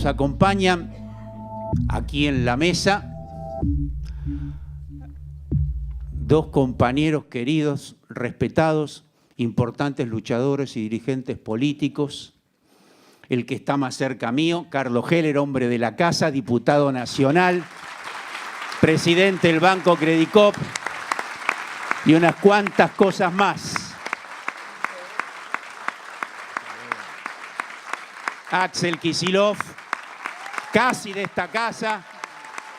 Nos acompañan aquí en la mesa dos compañeros queridos, respetados, importantes luchadores y dirigentes políticos. El que está más cerca mío, Carlos Heller, hombre de la casa, diputado nacional, presidente del Banco Credicop y unas cuantas cosas más. Axel Kicillof, casi de esta casa,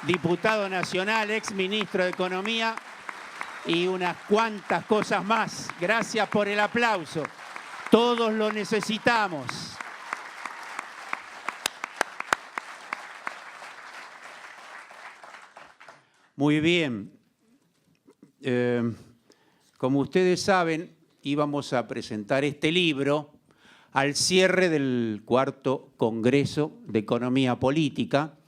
diputado nacional, ex ministro de Economía y unas cuantas cosas más. Gracias por el aplauso. Todos lo necesitamos. Muy bien. Como ustedes saben, íbamos a presentar este libro al cierre del cuarto Congreso de Economía Política.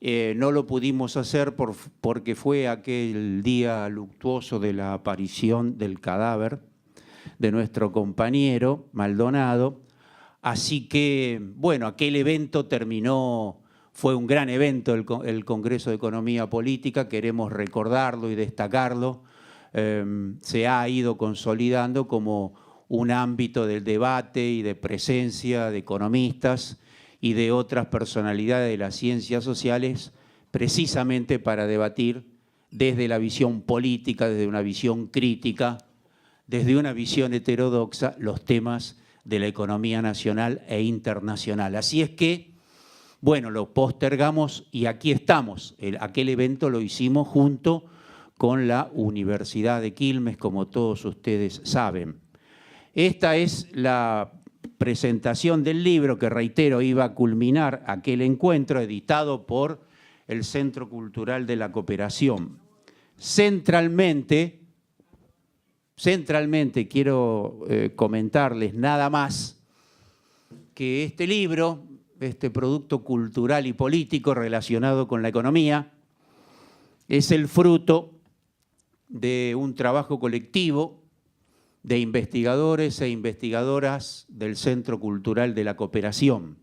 No lo pudimos hacer porque fue aquel día luctuoso de la aparición del cadáver de nuestro compañero Maldonado. Así que, bueno, aquel evento terminó, fue un gran evento el Congreso de Economía Política, queremos recordarlo y destacarlo. Se ha ido consolidando como un ámbito del debate y de presencia de economistas y de otras personalidades de las ciencias sociales, precisamente para debatir desde la visión política, desde una visión crítica, desde una visión heterodoxa, los temas de la economía nacional e internacional. Así es que, bueno, lo postergamos y aquí estamos. Aquel evento lo hicimos junto con la Universidad de Quilmes, como todos ustedes saben. Esta es la presentación del libro que, reitero, iba a culminar aquel encuentro editado por el Centro Cultural de la Cooperación. Centralmente quiero comentarles nada más que este libro, este producto cultural y político relacionado con la economía, es el fruto de un trabajo colectivo de investigadores e investigadoras del Centro Cultural de la Cooperación,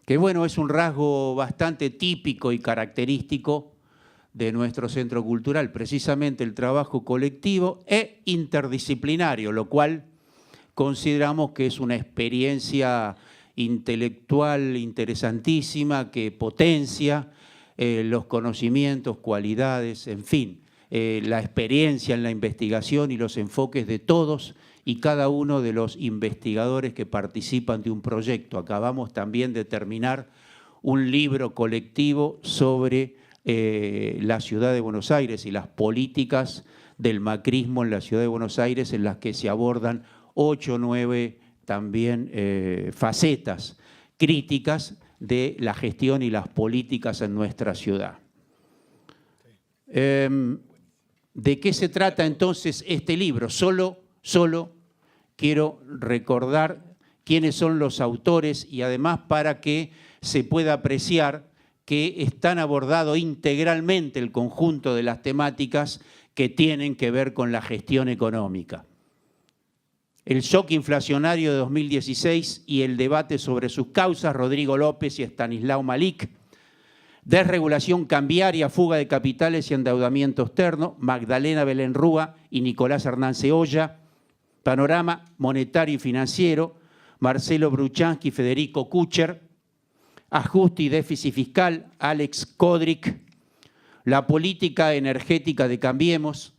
que bueno, es un rasgo bastante típico y característico de nuestro centro cultural, precisamente el trabajo colectivo e interdisciplinario, lo cual consideramos que es una experiencia intelectual interesantísima que potencia los conocimientos, cualidades, en fin, la experiencia en la investigación y los enfoques de todos y cada uno de los investigadores que participan de un proyecto. Acabamos también de terminar un libro colectivo sobre la ciudad de Buenos Aires y las políticas del macrismo en la ciudad de Buenos Aires, en las que se abordan 8 o 9 también facetas críticas de la gestión y las políticas en nuestra ciudad. ¿De qué se trata entonces este libro? Solo quiero recordar quiénes son los autores y además para que se pueda apreciar que están abordado integralmente el conjunto de las temáticas que tienen que ver con la gestión económica. El shock inflacionario de 2016 y el debate sobre sus causas, Rodrigo López y Estanislao Malik. Desregulación cambiaria, fuga de capitales y endeudamiento externo, Magdalena Belén Rúa y Nicolás Hernán Ceolla. Panorama monetario y financiero, Marcelo Bruchansky y Federico Kucher. Ajuste y déficit fiscal, Alex Kodrik. La política energética de Cambiemos.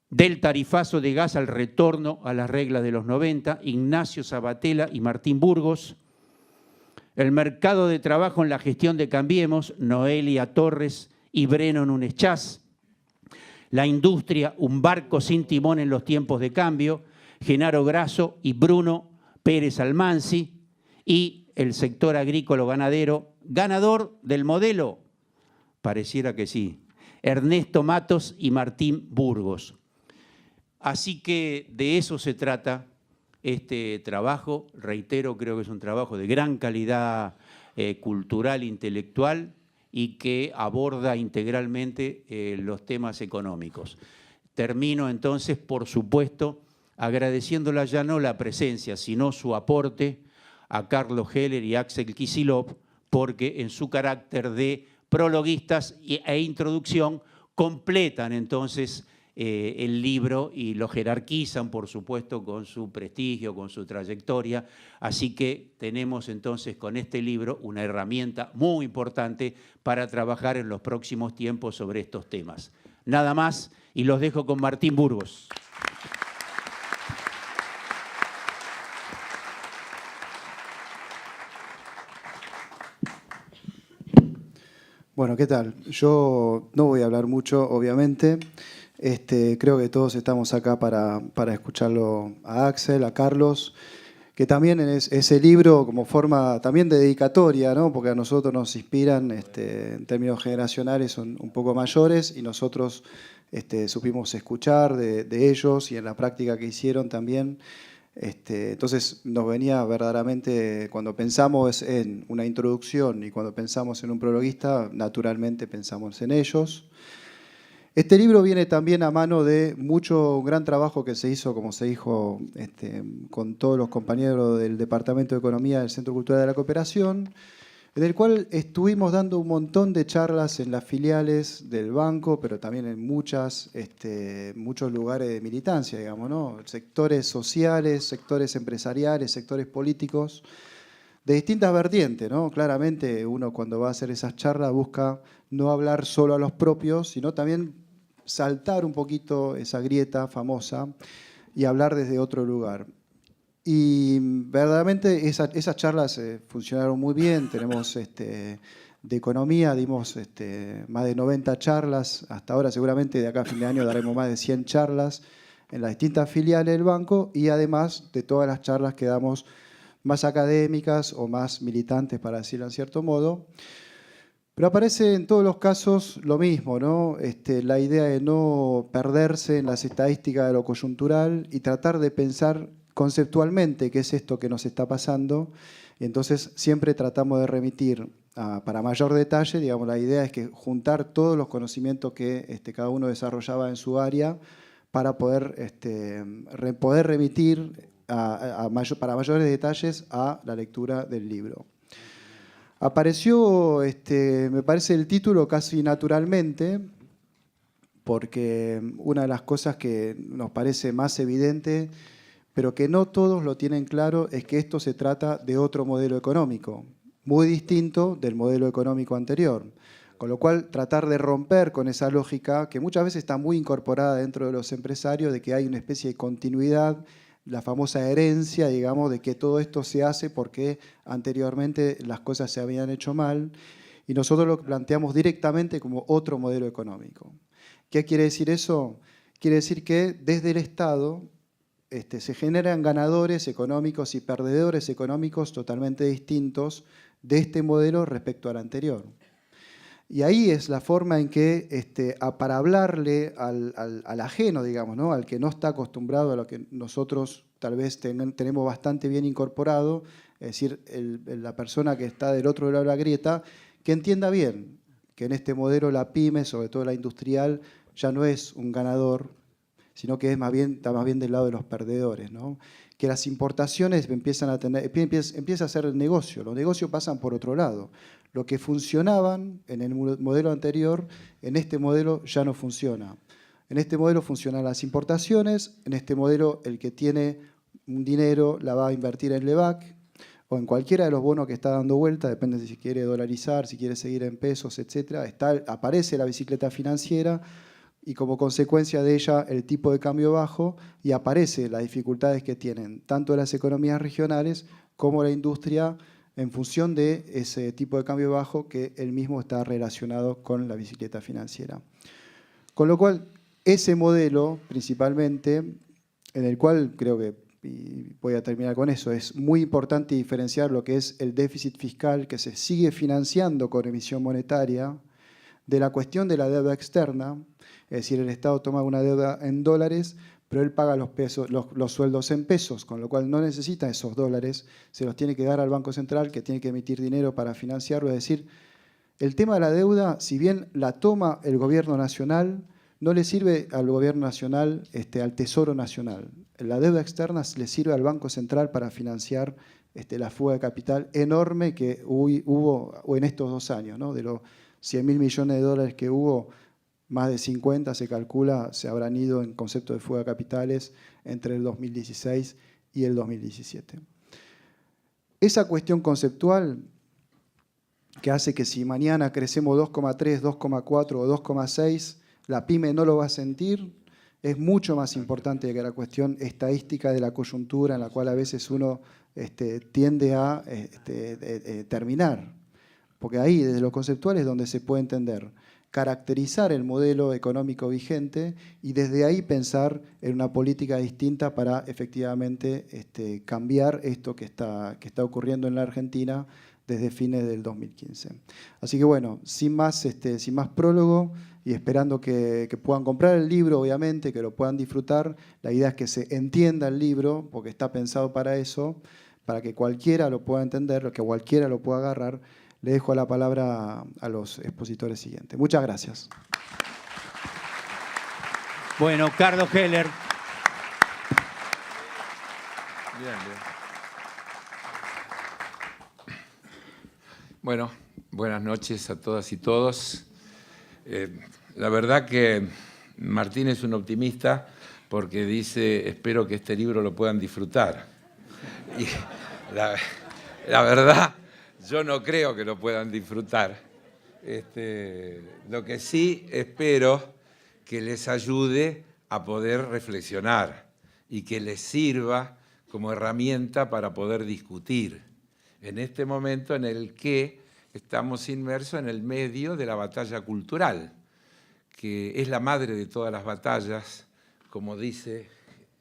Del tarifazo de gas al retorno a las reglas de los 90, Ignacio Sabatella y Martín Burgos. El mercado de trabajo en la gestión de Cambiemos, Noelia Torres y Breno Núñez Chas. La industria, un barco sin timón en los tiempos de cambio, Genaro Grasso y Bruno Pérez Almansi. Y el sector agrícola-ganadero, ganador del modelo, pareciera que sí, Ernesto Matos y Martín Burgos. Así que de eso se trata este trabajo. Reitero, creo que es un trabajo de gran calidad cultural, intelectual y que aborda integralmente los temas económicos. Termino entonces, por supuesto, agradeciéndola ya no la presencia, sino su aporte a Carlos Heller y Axel Kicillof porque en su carácter de prologuistas e introducción completan entonces el libro y lo jerarquizan, por supuesto, con su prestigio, con su trayectoria. Así que tenemos entonces con este libro una herramienta muy importante para trabajar en los próximos tiempos sobre estos temas. Nada más, y los dejo con Martín Burgos. Bueno, ¿qué tal? Yo no voy a hablar mucho, obviamente. Creo que todos estamos acá para escucharlo a Axel, a Carlos, que también es ese libro como forma también de dedicatoria, ¿no? Porque a nosotros nos inspiran, en términos generacionales, son un poco mayores y nosotros supimos escuchar de ellos y en la práctica que hicieron también. Entonces nos venía verdaderamente, cuando pensamos en una introducción y cuando pensamos en un prologuista, naturalmente pensamos en ellos. Este libro viene también a mano de mucho gran trabajo que se hizo, como se dijo, con todos los compañeros del Departamento de Economía del Centro Cultural de la Cooperación, en el cual estuvimos dando un montón de charlas en las filiales del banco, pero también en muchos lugares de militancia, digamos, ¿no? Sectores sociales, sectores empresariales, sectores políticos, de distintas vertientes, ¿no? Claramente uno cuando va a hacer esas charlas busca no hablar solo a los propios, sino también saltar un poquito esa grieta famosa y hablar desde otro lugar. Y verdaderamente esas charlas funcionaron muy bien. Tenemos de economía, dimos más de 90 charlas. Hasta ahora seguramente de acá a fin de año daremos más de 100 charlas en las distintas filiales del banco y además de todas las charlas que damos más académicas o más militantes, para decirlo en cierto modo. Pero aparece en todos los casos lo mismo, ¿no? La idea de no perderse en las estadísticas de lo coyuntural y tratar de pensar conceptualmente qué es esto que nos está pasando. Y entonces siempre tratamos de remitir para mayor detalle, digamos, la idea es que juntar todos los conocimientos que cada uno desarrollaba en su área para poder remitir para mayores detalles a la lectura del libro. Apareció, me parece, el título casi naturalmente, porque una de las cosas que nos parece más evidente, pero que no todos lo tienen claro, es que esto se trata de otro modelo económico, muy distinto del modelo económico anterior. Con lo cual, tratar de romper con esa lógica, que muchas veces está muy incorporada dentro de los empresarios, de que hay una especie de continuidad, la famosa herencia, digamos, de que todo esto se hace porque anteriormente las cosas se habían hecho mal, y nosotros lo planteamos directamente como otro modelo económico. ¿Qué quiere decir eso? Quiere decir que desde el Estado se generan ganadores económicos y perdedores económicos totalmente distintos de este modelo respecto al anterior. Y ahí es la forma en que, para hablarle al ajeno, digamos, ¿no? Al que no está acostumbrado a lo que nosotros tal vez tenemos bastante bien incorporado, es decir, la persona que está del otro lado de la grieta, que entienda bien que en este modelo la pyme, sobre todo la industrial, ya no es un ganador, sino que está más bien del lado de los perdedores, ¿no? Que las importaciones empieza a ser el negocio, los negocios pasan por otro lado. Lo que funcionaban en el modelo anterior, en este modelo ya no funciona. En este modelo funcionan las importaciones, en este modelo el que tiene un dinero la va a invertir en LEVAC o en cualquiera de los bonos que está dando vuelta, depende de si quiere dolarizar, si quiere seguir en pesos, etc. Aparece la bicicleta financiera y como consecuencia de ella el tipo de cambio bajo y aparece las dificultades que tienen tanto las economías regionales como la industria en función de ese tipo de cambio bajo que él mismo está relacionado con la bicicleta financiera. Con lo cual, ese modelo principalmente, en el cual creo que, y voy a terminar con eso, es muy importante diferenciar lo que es el déficit fiscal que se sigue financiando con emisión monetaria de la cuestión de la deuda externa, es decir, el Estado toma una deuda en dólares, pero él paga los sueldos en pesos, con lo cual no necesita esos dólares, se los tiene que dar al Banco Central, que tiene que emitir dinero para financiarlo. Es decir, el tema de la deuda, si bien la toma el gobierno nacional, no le sirve al gobierno nacional, al Tesoro Nacional. la deuda externa le sirve al Banco Central para financiar la fuga de capital enorme que hubo en estos 2 años, ¿no? De los 100.000 millones de dólares que hubo, más de 50 se calcula se habrán ido en concepto de fuga de capitales entre el 2016 y el 2017. Esa cuestión conceptual que hace que si mañana crecemos 2,3, 2,4 o 2,6, la pyme no lo va a sentir, es mucho más importante que la cuestión estadística de la coyuntura en la cual a veces uno tiende a terminar. Porque ahí, desde lo conceptual, es donde se puede entender, caracterizar el modelo económico vigente y desde ahí pensar en una política distinta para efectivamente cambiar esto que está ocurriendo en la Argentina desde fines del 2015. Así que bueno, sin más prólogo y esperando que puedan comprar el libro, obviamente, que lo puedan disfrutar. La idea es que se entienda el libro, porque está pensado para eso, para que cualquiera lo pueda entender, que cualquiera lo pueda agarrar. Le dejo la palabra a los expositores siguientes. Muchas gracias. Bueno, Carlos Heller. Bien. Bueno, buenas noches a todas y todos. La verdad que Martín es un optimista porque dice, espero que este libro lo puedan disfrutar. Y la verdad, yo no creo que lo puedan disfrutar. Lo que sí espero que les ayude a poder reflexionar y que les sirva como herramienta para poder discutir en este momento en el que estamos inmersos en el medio de la batalla cultural, que es la madre de todas las batallas, como dice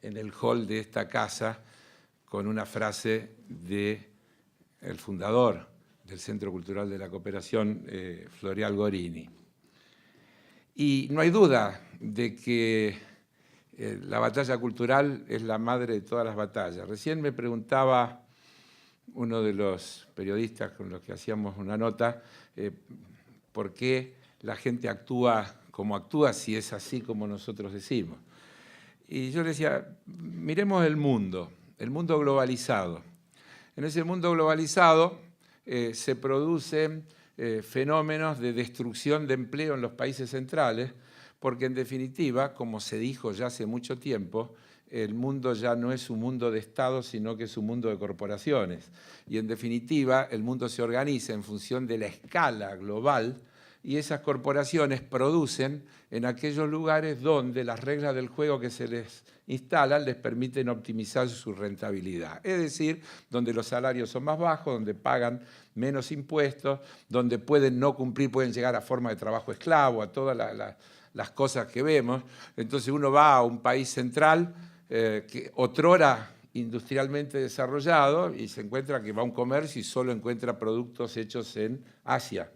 en el hall de esta casa, con una frase del fundador del Centro Cultural de la Cooperación, Florial Gorini. Y no hay duda de que la batalla cultural es la madre de todas las batallas. Recién me preguntaba uno de los periodistas con los que hacíamos una nota, por qué la gente actúa como actúa si es así como nosotros decimos. Y yo le decía, miremos el mundo globalizado. En ese mundo globalizado se producen fenómenos de destrucción de empleo en los países centrales, porque en definitiva, como se dijo ya hace mucho tiempo, el mundo ya no es un mundo de Estados, sino que es un mundo de corporaciones. Y en definitiva, el mundo se organiza en función de la escala global y esas corporaciones producen en aquellos lugares donde las reglas del juego que se les instalan les permiten optimizar su rentabilidad. Es decir, donde los salarios son más bajos, donde pagan menos impuestos, donde pueden no cumplir, pueden llegar a forma de trabajo esclavo, a todas las cosas que vemos. Entonces uno va a un país central que otrora industrialmente desarrollado y se encuentra que va a un comercio y solo encuentra productos hechos en Asia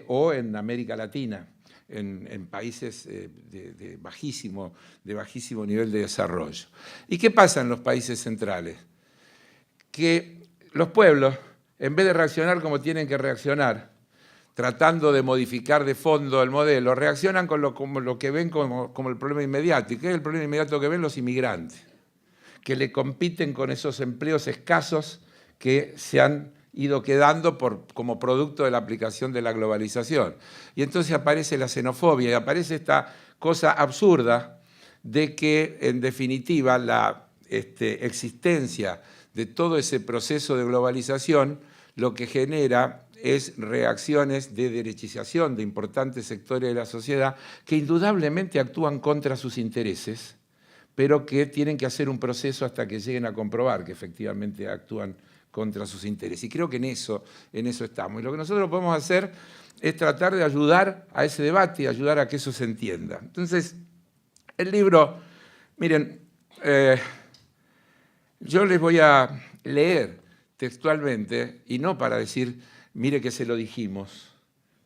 o en América Latina, en países de bajísimo nivel de desarrollo. ¿Y qué pasa en los países centrales? Que los pueblos, en vez de reaccionar como tienen que reaccionar, tratando de modificar de fondo el modelo, reaccionan con lo que ven como el problema inmediato. ¿Y qué es el problema inmediato que ven? Los inmigrantes, que le compiten con esos empleos escasos que se han ido quedando como producto de la aplicación de la globalización. Y entonces aparece la xenofobia y aparece esta cosa absurda de que, en definitiva, la existencia de todo ese proceso de globalización lo que genera es reacciones de derechización de importantes sectores de la sociedad que indudablemente actúan contra sus intereses, pero que tienen que hacer un proceso hasta que lleguen a comprobar que efectivamente actúan contra sus intereses. Y creo que en eso estamos. Y lo que nosotros podemos hacer es tratar de ayudar a ese debate y ayudar a que eso se entienda. Entonces, el libro, miren, yo les voy a leer textualmente, y no para decir, mire que se lo dijimos,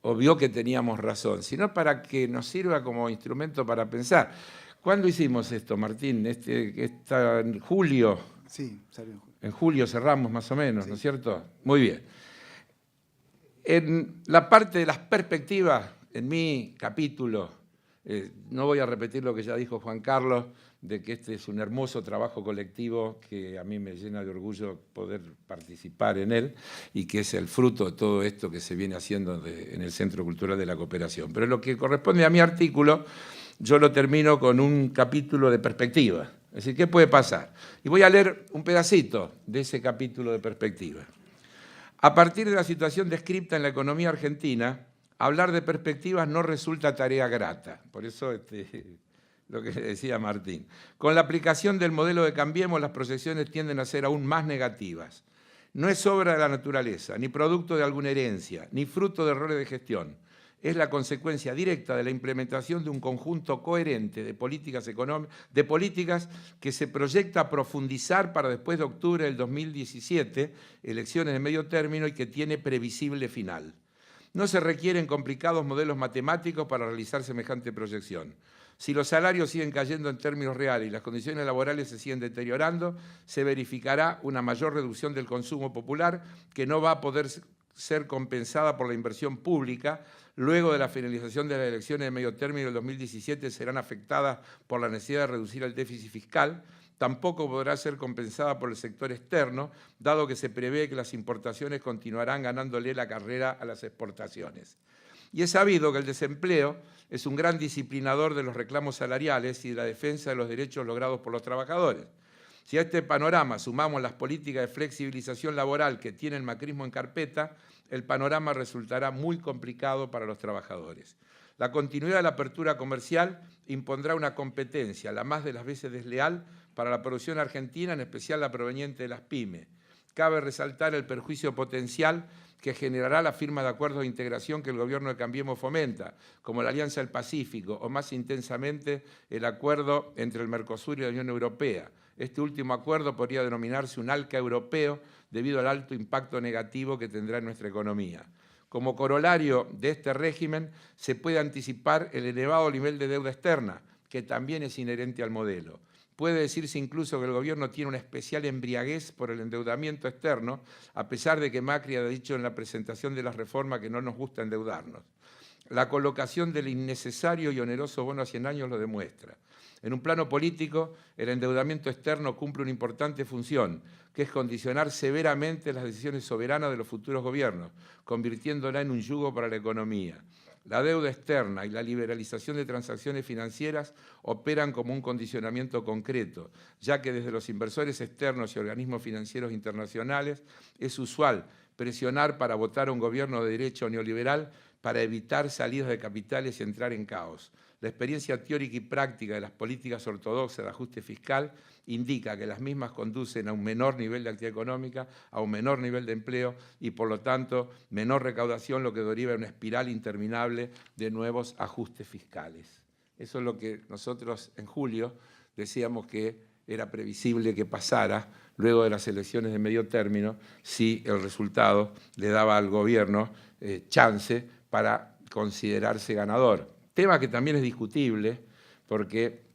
o vio que teníamos razón, sino para que nos sirva como instrumento para pensar. ¿Cuándo hicimos esto, Martín? Está en julio. Sí, salió en julio. En julio cerramos más o menos, Sí. ¿no es cierto? Muy bien. En la parte de las perspectivas, en mi capítulo, no voy a repetir lo que ya dijo Juan Carlos, de que este es un hermoso trabajo colectivo que a mí me llena de orgullo poder participar en él y que es el fruto de todo esto que se viene haciendo en el Centro Cultural de la Cooperación. Pero lo que corresponde a mi artículo, yo lo termino con un capítulo de perspectiva. Es decir, ¿qué puede pasar? Y voy a leer un pedacito de ese capítulo de perspectiva. A partir de la situación descrita en la economía argentina, hablar de perspectivas no resulta tarea grata. Por eso lo que decía Martín. Con la aplicación del modelo de Cambiemos, las proyecciones tienden a ser aún más negativas. No es obra de la naturaleza, ni producto de alguna herencia, ni fruto de errores de gestión. Es la consecuencia directa de la implementación de un conjunto coherente de políticas que se proyecta a profundizar para después de octubre del 2017, elecciones de medio término, y que tiene previsible final. No se requieren complicados modelos matemáticos para realizar semejante proyección. Si los salarios siguen cayendo en términos reales y las condiciones laborales se siguen deteriorando, se verificará una mayor reducción del consumo popular que no va a poder ser compensada por la inversión pública. Luego de la finalización de las elecciones de medio término del 2017 serán afectadas por la necesidad de reducir el déficit fiscal. Tampoco podrá ser compensada por el sector externo, dado que se prevé que las importaciones continuarán ganándole la carrera a las exportaciones. Y es sabido que el desempleo es un gran disciplinador de los reclamos salariales y de la defensa de los derechos logrados por los trabajadores. Si a este panorama sumamos las políticas de flexibilización laboral que tiene el macrismo en carpeta, el panorama resultará muy complicado para los trabajadores. La continuidad de la apertura comercial impondrá una competencia, la más de las veces desleal, para la producción argentina, en especial la proveniente de las pymes. Cabe resaltar el perjuicio potencial que generará la firma de acuerdos de integración que el gobierno de Cambiemos fomenta, como la Alianza del Pacífico o más intensamente el acuerdo entre el Mercosur y la Unión Europea. Este último acuerdo podría denominarse un ALCA europeo debido al alto impacto negativo que tendrá en nuestra economía. Como corolario de este régimen, se puede anticipar el elevado nivel de deuda externa, que también es inherente al modelo. Puede decirse incluso que el gobierno tiene una especial embriaguez por el endeudamiento externo, a pesar de que Macri ha dicho en la presentación de la reforma que no nos gusta endeudarnos. La colocación del innecesario y oneroso bono a 100 años lo demuestra. En un plano político, el endeudamiento externo cumple una importante función, que es condicionar severamente las decisiones soberanas de los futuros gobiernos, convirtiéndola en un yugo para la economía. La deuda externa y la liberalización de transacciones financieras operan como un condicionamiento concreto, ya que desde los inversores externos y organismos financieros internacionales es usual presionar para votar a un gobierno de derecha o neoliberal para evitar salidas de capitales y entrar en caos. La experiencia teórica y práctica de las políticas ortodoxas de ajuste fiscal indica que las mismas conducen a un menor nivel de actividad económica, a un menor nivel de empleo y, por lo tanto, menor recaudación, lo que deriva en una espiral interminable de nuevos ajustes fiscales. Eso es lo que nosotros en julio decíamos que era previsible que pasara luego de las elecciones de medio término si el resultado le daba al gobierno chance para considerarse ganador. Tema que también es discutible porque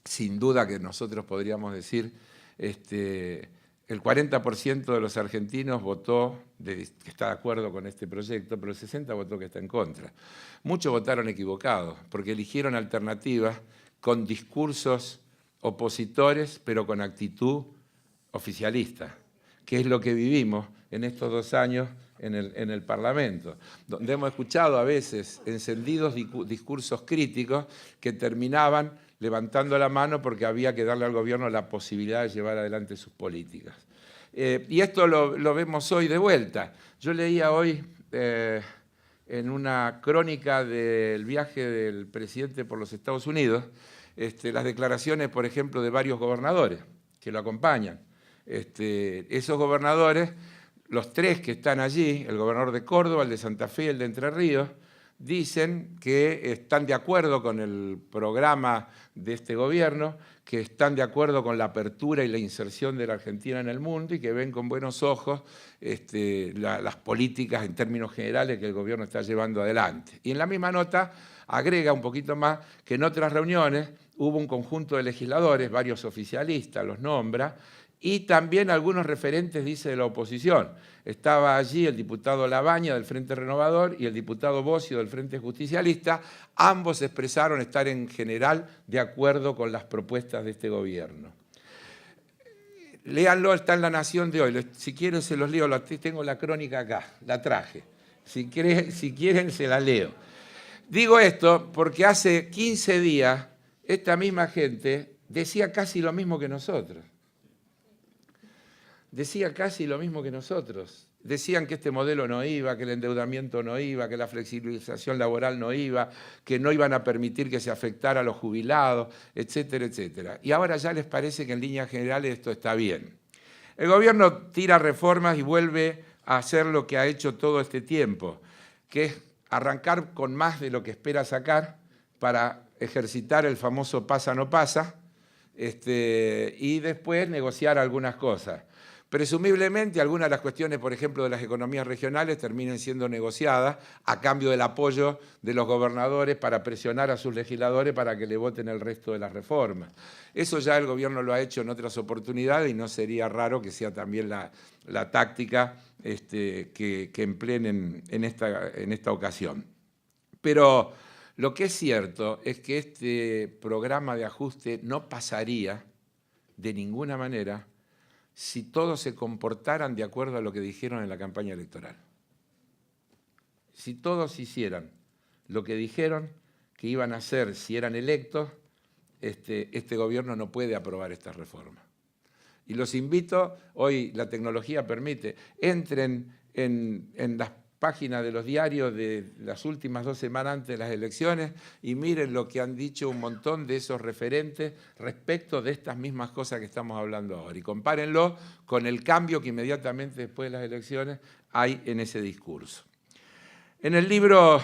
sin duda que nosotros podríamos decir el 40% de los argentinos votó que está de acuerdo con este proyecto, pero el 60% votó que está en contra. Muchos votaron equivocados porque eligieron alternativas con discursos opositores, pero con actitud oficialista, que es lo que vivimos en estos 2 años en el Parlamento, donde hemos escuchado a veces encendidos discursos críticos que terminaban levantando la mano porque había que darle al gobierno la posibilidad de llevar adelante sus políticas. Y esto lo vemos hoy de vuelta. Yo leía hoy en una crónica del viaje del presidente por los Estados Unidos las declaraciones, por ejemplo, de varios gobernadores que lo acompañan. Esos gobernadores, los 3 que están allí, el gobernador de Córdoba, el de Santa Fe y el de Entre Ríos, dicen que están de acuerdo con el programa de este gobierno, que están de acuerdo con la apertura y la inserción de la Argentina en el mundo y que ven con buenos ojos las políticas en términos generales que el gobierno está llevando adelante. Y en la misma nota agrega un poquito más que en otras reuniones hubo un conjunto de legisladores, varios oficialistas los nombra, y también algunos referentes, dice, de la oposición. Estaba allí el diputado Labaña del Frente Renovador y el diputado Bossio del Frente Justicialista. Ambos expresaron estar en general de acuerdo con las propuestas de este gobierno. Léanlo, está en La Nación de hoy. Si quieren se los leo, tengo la crónica acá, la traje. Si quieren se la leo. Digo esto porque hace 15 días esta misma gente decía casi lo mismo que nosotros. Decía casi lo mismo que nosotros. Decían que este modelo no iba, que el endeudamiento no iba, que la flexibilización laboral no iba, que no iban a permitir que se afectara a los jubilados, etcétera, etcétera. Y ahora ya les parece que en líneas generales esto está bien. El gobierno tira reformas y vuelve a hacer lo que ha hecho todo este tiempo, que es arrancar con más de lo que espera sacar para ejercitar el famoso pasa no pasa, y después negociar algunas cosas. Presumiblemente algunas de las cuestiones, por ejemplo, de las economías regionales terminen siendo negociadas a cambio del apoyo de los gobernadores para presionar a sus legisladores para que le voten el resto de las reformas. Eso ya el gobierno lo ha hecho en otras oportunidades y no sería raro que sea también la táctica que empleen en esta ocasión. Pero lo que es cierto es que este programa de ajuste no pasaría de ninguna manera si todos se comportaran de acuerdo a lo que dijeron en la campaña electoral. Si todos hicieran lo que dijeron que iban a hacer si eran electos, este gobierno no puede aprobar esta reforma. Y los invito, hoy la tecnología permite, entren en las páginas de los diarios de las últimas 2 semanas antes de las elecciones y miren lo que han dicho un montón de esos referentes respecto de estas mismas cosas que estamos hablando ahora. Y compárenlo con el cambio que inmediatamente después de las elecciones hay en ese discurso. En el libro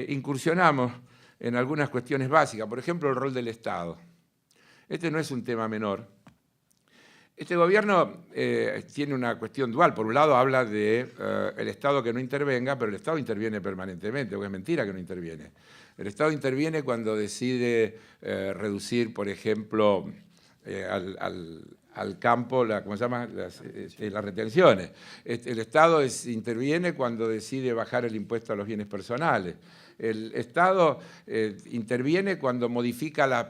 incursionamos en algunas cuestiones básicas, por ejemplo, el rol del Estado. Este no es un tema menor. Este gobierno tiene una cuestión dual. Por un lado habla del Estado que no intervenga, pero el Estado interviene permanentemente, porque es mentira que no interviene. El Estado interviene cuando decide reducir, por ejemplo, al campo ¿cómo se llama? Las retenciones. El Estado interviene cuando decide bajar el impuesto a los bienes personales. El Estado interviene cuando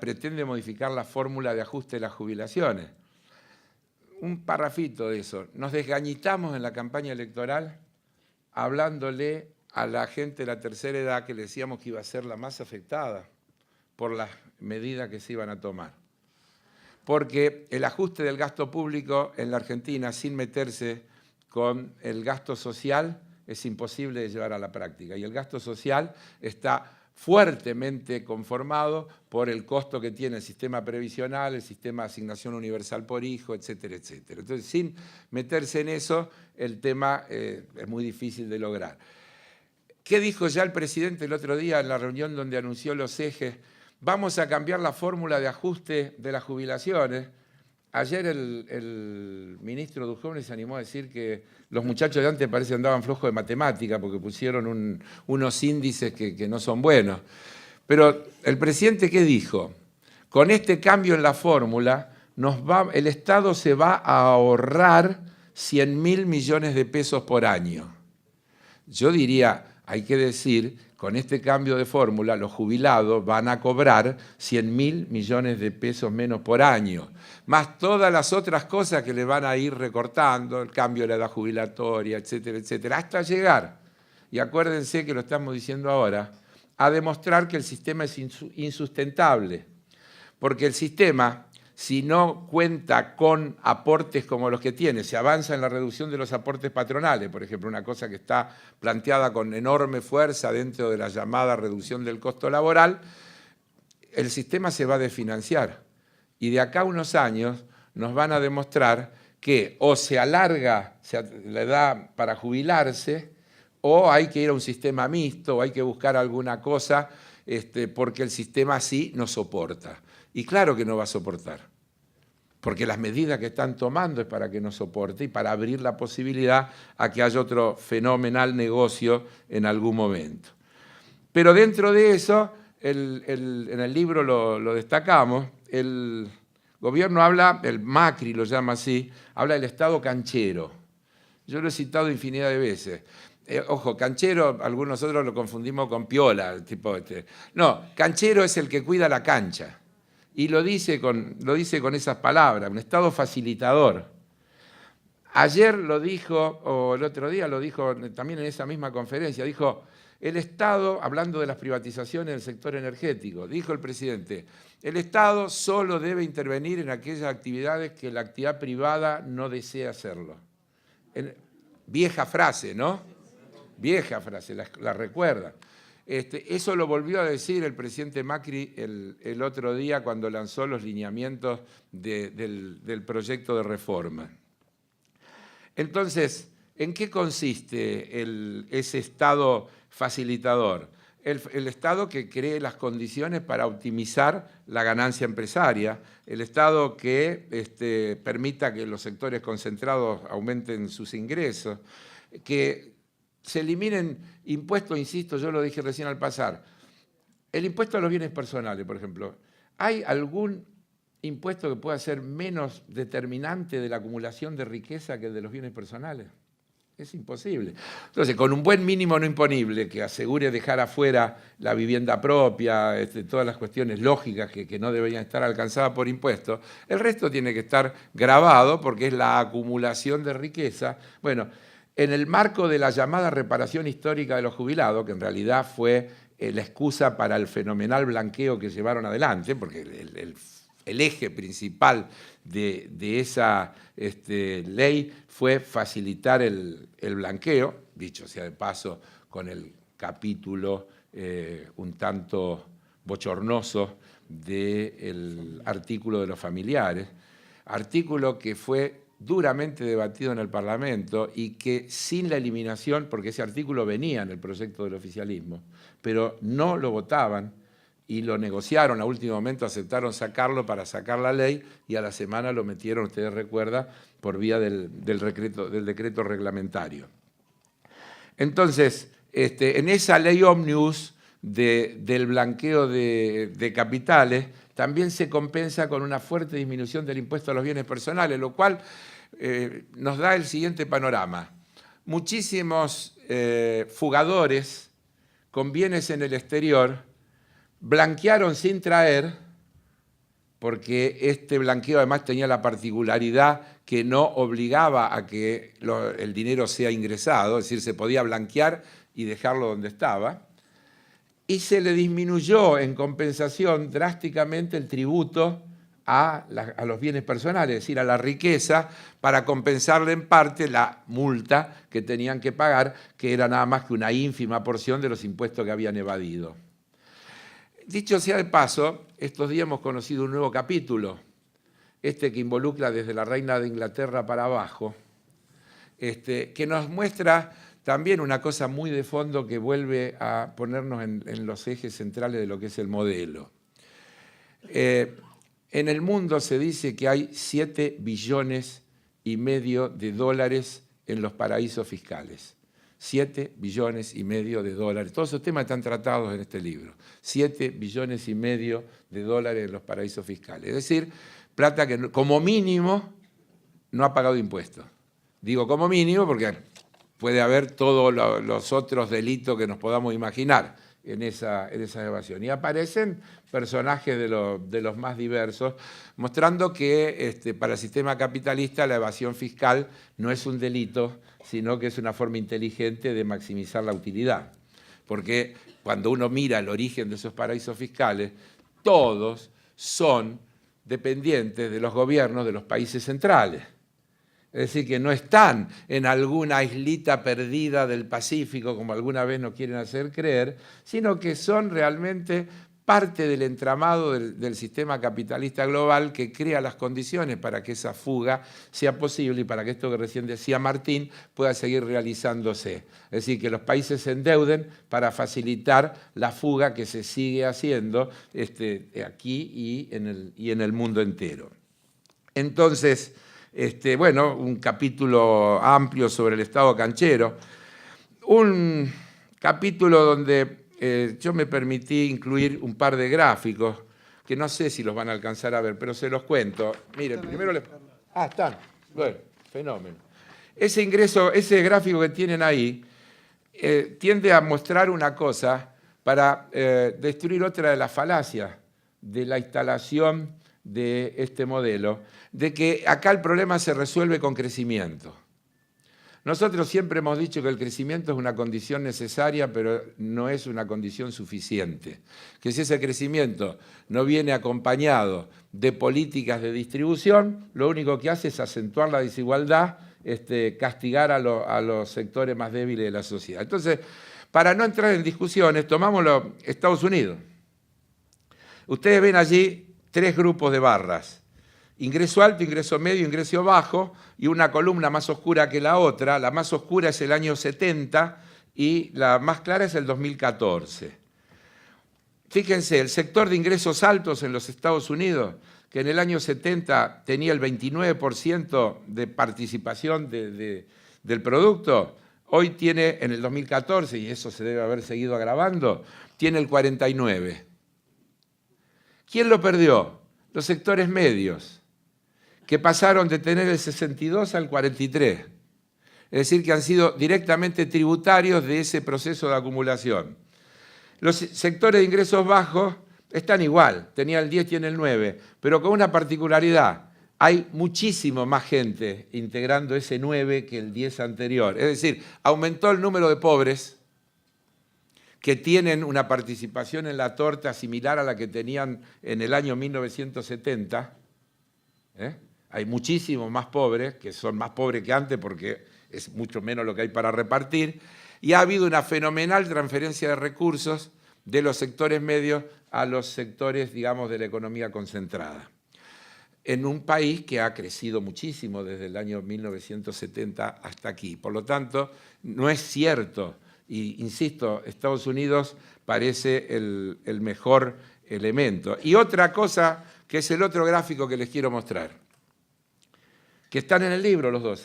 pretende modificar la fórmula de ajuste de las jubilaciones. Un parrafito de eso. Nos desgañitamos en la campaña electoral hablándole a la gente de la tercera edad que le decíamos que iba a ser la más afectada por las medidas que se iban a tomar. Porque el ajuste del gasto público en la Argentina, sin meterse con el gasto social, es imposible de llevar a la práctica. Y el gasto social está fuertemente conformado por el costo que tiene el sistema previsional, el sistema de asignación universal por hijo, etcétera, etcétera. Entonces, sin meterse en eso, el tema es muy difícil de lograr. ¿Qué dijo ya el presidente el otro día en la reunión donde anunció los ejes? Vamos a cambiar la fórmula de ajuste de las jubilaciones. Ayer el ministro Duhovne se animó a decir que los muchachos de antes parece que andaban flojos de matemática porque pusieron unos índices que no son buenos. Pero el presidente, ¿qué dijo? Con este cambio en la fórmula, el Estado se va a ahorrar 100.000 millones de pesos por año. Yo diría, hay que decir, con este cambio de fórmula, los jubilados van a cobrar 100.000 millones de pesos menos por año, más todas las otras cosas que le van a ir recortando, el cambio de la edad jubilatoria, etcétera, etcétera, hasta llegar, y acuérdense que lo estamos diciendo ahora, a demostrar que el sistema es insustentable, porque el sistema, si no cuenta con aportes como los que tiene, se avanza en la reducción de los aportes patronales, por ejemplo, una cosa que está planteada con enorme fuerza dentro de la llamada reducción del costo laboral, el sistema se va a desfinanciar. Y de acá a unos años nos van a demostrar que o se alarga la edad para jubilarse, o hay que ir a un sistema mixto, o hay que buscar alguna cosa, porque el sistema así no soporta. Y claro que no va a soportar, porque las medidas que están tomando es para que no soporte y para abrir la posibilidad a que haya otro fenomenal negocio en algún momento. Pero dentro de eso, en el libro lo destacamos, el gobierno habla, el Macri lo llama así, habla del Estado canchero. Yo lo he citado infinidad de veces. Ojo, canchero, algunos nosotros lo confundimos con piola, tipo No, canchero es el que cuida la cancha. Y lo dice con esas palabras, un Estado facilitador. Ayer lo dijo, o el otro día lo dijo también en esa misma conferencia, dijo, el Estado, hablando de las privatizaciones del sector energético, dijo el presidente, el Estado solo debe intervenir en aquellas actividades que la actividad privada no desea hacerlo. Vieja frase, ¿no? Vieja frase, la recuerda. Eso lo volvió a decir el presidente Macri el otro día cuando lanzó los lineamientos del proyecto de reforma. Entonces, ¿en qué consiste ese Estado facilitador? El Estado que cree las condiciones para optimizar la ganancia empresaria, el Estado que permita que los sectores concentrados aumenten sus ingresos, que se eliminen impuestos, insisto, yo lo dije recién al pasar. El impuesto a los bienes personales, por ejemplo. ¿Hay algún impuesto que pueda ser menos determinante de la acumulación de riqueza que el de los bienes personales? Es imposible. Entonces, con un buen mínimo no imponible que asegure dejar afuera la vivienda propia, todas las cuestiones lógicas que no deberían estar alcanzadas por impuestos, el resto tiene que estar grabado porque es la acumulación de riqueza. Bueno, en el marco de la llamada reparación histórica de los jubilados, que en realidad fue la excusa para el fenomenal blanqueo que llevaron adelante, porque el eje principal de esa ley fue facilitar el blanqueo, dicho sea de paso, con el capítulo un tanto bochornoso del artículo de los familiares, artículo que fue duramente debatido en el Parlamento y que sin la eliminación, porque ese artículo venía en el proyecto del oficialismo, pero no lo votaban y lo negociaron, a último momento aceptaron sacarlo para sacar la ley y a la semana lo metieron, ustedes recuerdan, por vía del decreto reglamentario. Entonces, en esa ley ómnibus del blanqueo de capitales, también se compensa con una fuerte disminución del impuesto a los bienes personales, lo cual nos da el siguiente panorama. Muchísimos fugadores con bienes en el exterior blanquearon sin traer, porque este blanqueo además tenía la particularidad que no obligaba a que el dinero sea ingresado, es decir, se podía blanquear y dejarlo donde estaba, y se le disminuyó en compensación drásticamente el tributo a los bienes personales, es decir, a la riqueza, para compensarle en parte la multa que tenían que pagar, que era nada más que una ínfima porción de los impuestos que habían evadido. Dicho sea de paso, estos días hemos conocido un nuevo capítulo, que involucra desde la reina de Inglaterra para abajo, que nos muestra también una cosa muy de fondo que vuelve a ponernos en los ejes centrales de lo que es el modelo. En el mundo se dice que hay 7,5 billones de dólares en los paraísos fiscales. 7,5 billones de dólares. Todos esos temas están tratados en este libro. 7,5 billones de dólares en los paraísos fiscales. Es decir, plata que como mínimo no ha pagado impuestos. Digo como mínimo porque puede haber todos los otros delitos que nos podamos imaginar en esa evasión. Y aparecen personajes de los más diversos, mostrando que para el sistema capitalista la evasión fiscal no es un delito, sino que es una forma inteligente de maximizar la utilidad. Porque cuando uno mira el origen de esos paraísos fiscales, todos son dependientes de los gobiernos de los países centrales. Es decir, que no están en alguna islita perdida del Pacífico, como alguna vez nos quieren hacer creer, sino que son realmente parte del entramado del sistema capitalista global que crea las condiciones para que esa fuga sea posible y para que esto que recién decía Martín pueda seguir realizándose. Es decir, que los países se endeuden para facilitar la fuga que se sigue haciendo aquí y en el mundo entero. Entonces, bueno, un capítulo amplio sobre el Estado canchero, un capítulo donde yo me permití incluir un par de gráficos que no sé si los van a alcanzar a ver, pero se los cuento. Miren, primero les... Ah, están. Bueno, fenómeno. Ese ingreso, ese gráfico que tienen ahí, tiende a mostrar una cosa para destruir otra de las falacias de la instalación de este modelo, de que acá el problema se resuelve con crecimiento. Nosotros siempre hemos dicho que el crecimiento es una condición necesaria, pero no es una condición suficiente. Que si ese crecimiento no viene acompañado de políticas de distribución, lo único que hace es acentuar la desigualdad, castigar a los sectores más débiles de la sociedad. Entonces, para no entrar en discusiones, tomámoslo Estados Unidos. Ustedes ven allí 3 grupos de barras. Ingreso alto, ingreso medio, ingreso bajo, y una columna más oscura que la otra. La más oscura es el año 70 y la más clara es el 2014. Fíjense, el sector de ingresos altos en los Estados Unidos, que en el año 70 tenía el 29% de participación del producto, hoy tiene, en el 2014, y eso se debe haber seguido agravando, tiene el 49%. ¿Quién lo perdió? Los sectores medios, que pasaron de tener el 62 al 43. Es decir, que han sido directamente tributarios de ese proceso de acumulación. Los sectores de ingresos bajos están igual, tenía el 10, tiene el 9, pero con una particularidad. Hay muchísimo más gente integrando ese 9 que el 10 anterior. Es decir, aumentó el número de pobres que tienen una participación en la torta similar a la que tenían en el año 1970. Hay muchísimos más pobres, que son más pobres que antes porque es mucho menos lo que hay para repartir, y ha habido una fenomenal transferencia de recursos de los sectores medios a los sectores, digamos, de la economía concentrada. En un país que ha crecido muchísimo desde el año 1970 hasta aquí. Por lo tanto, no es cierto, y insisto, Estados Unidos parece el mejor elemento. Y otra cosa, que es el otro gráfico que les quiero mostrar, que están en el libro los dos,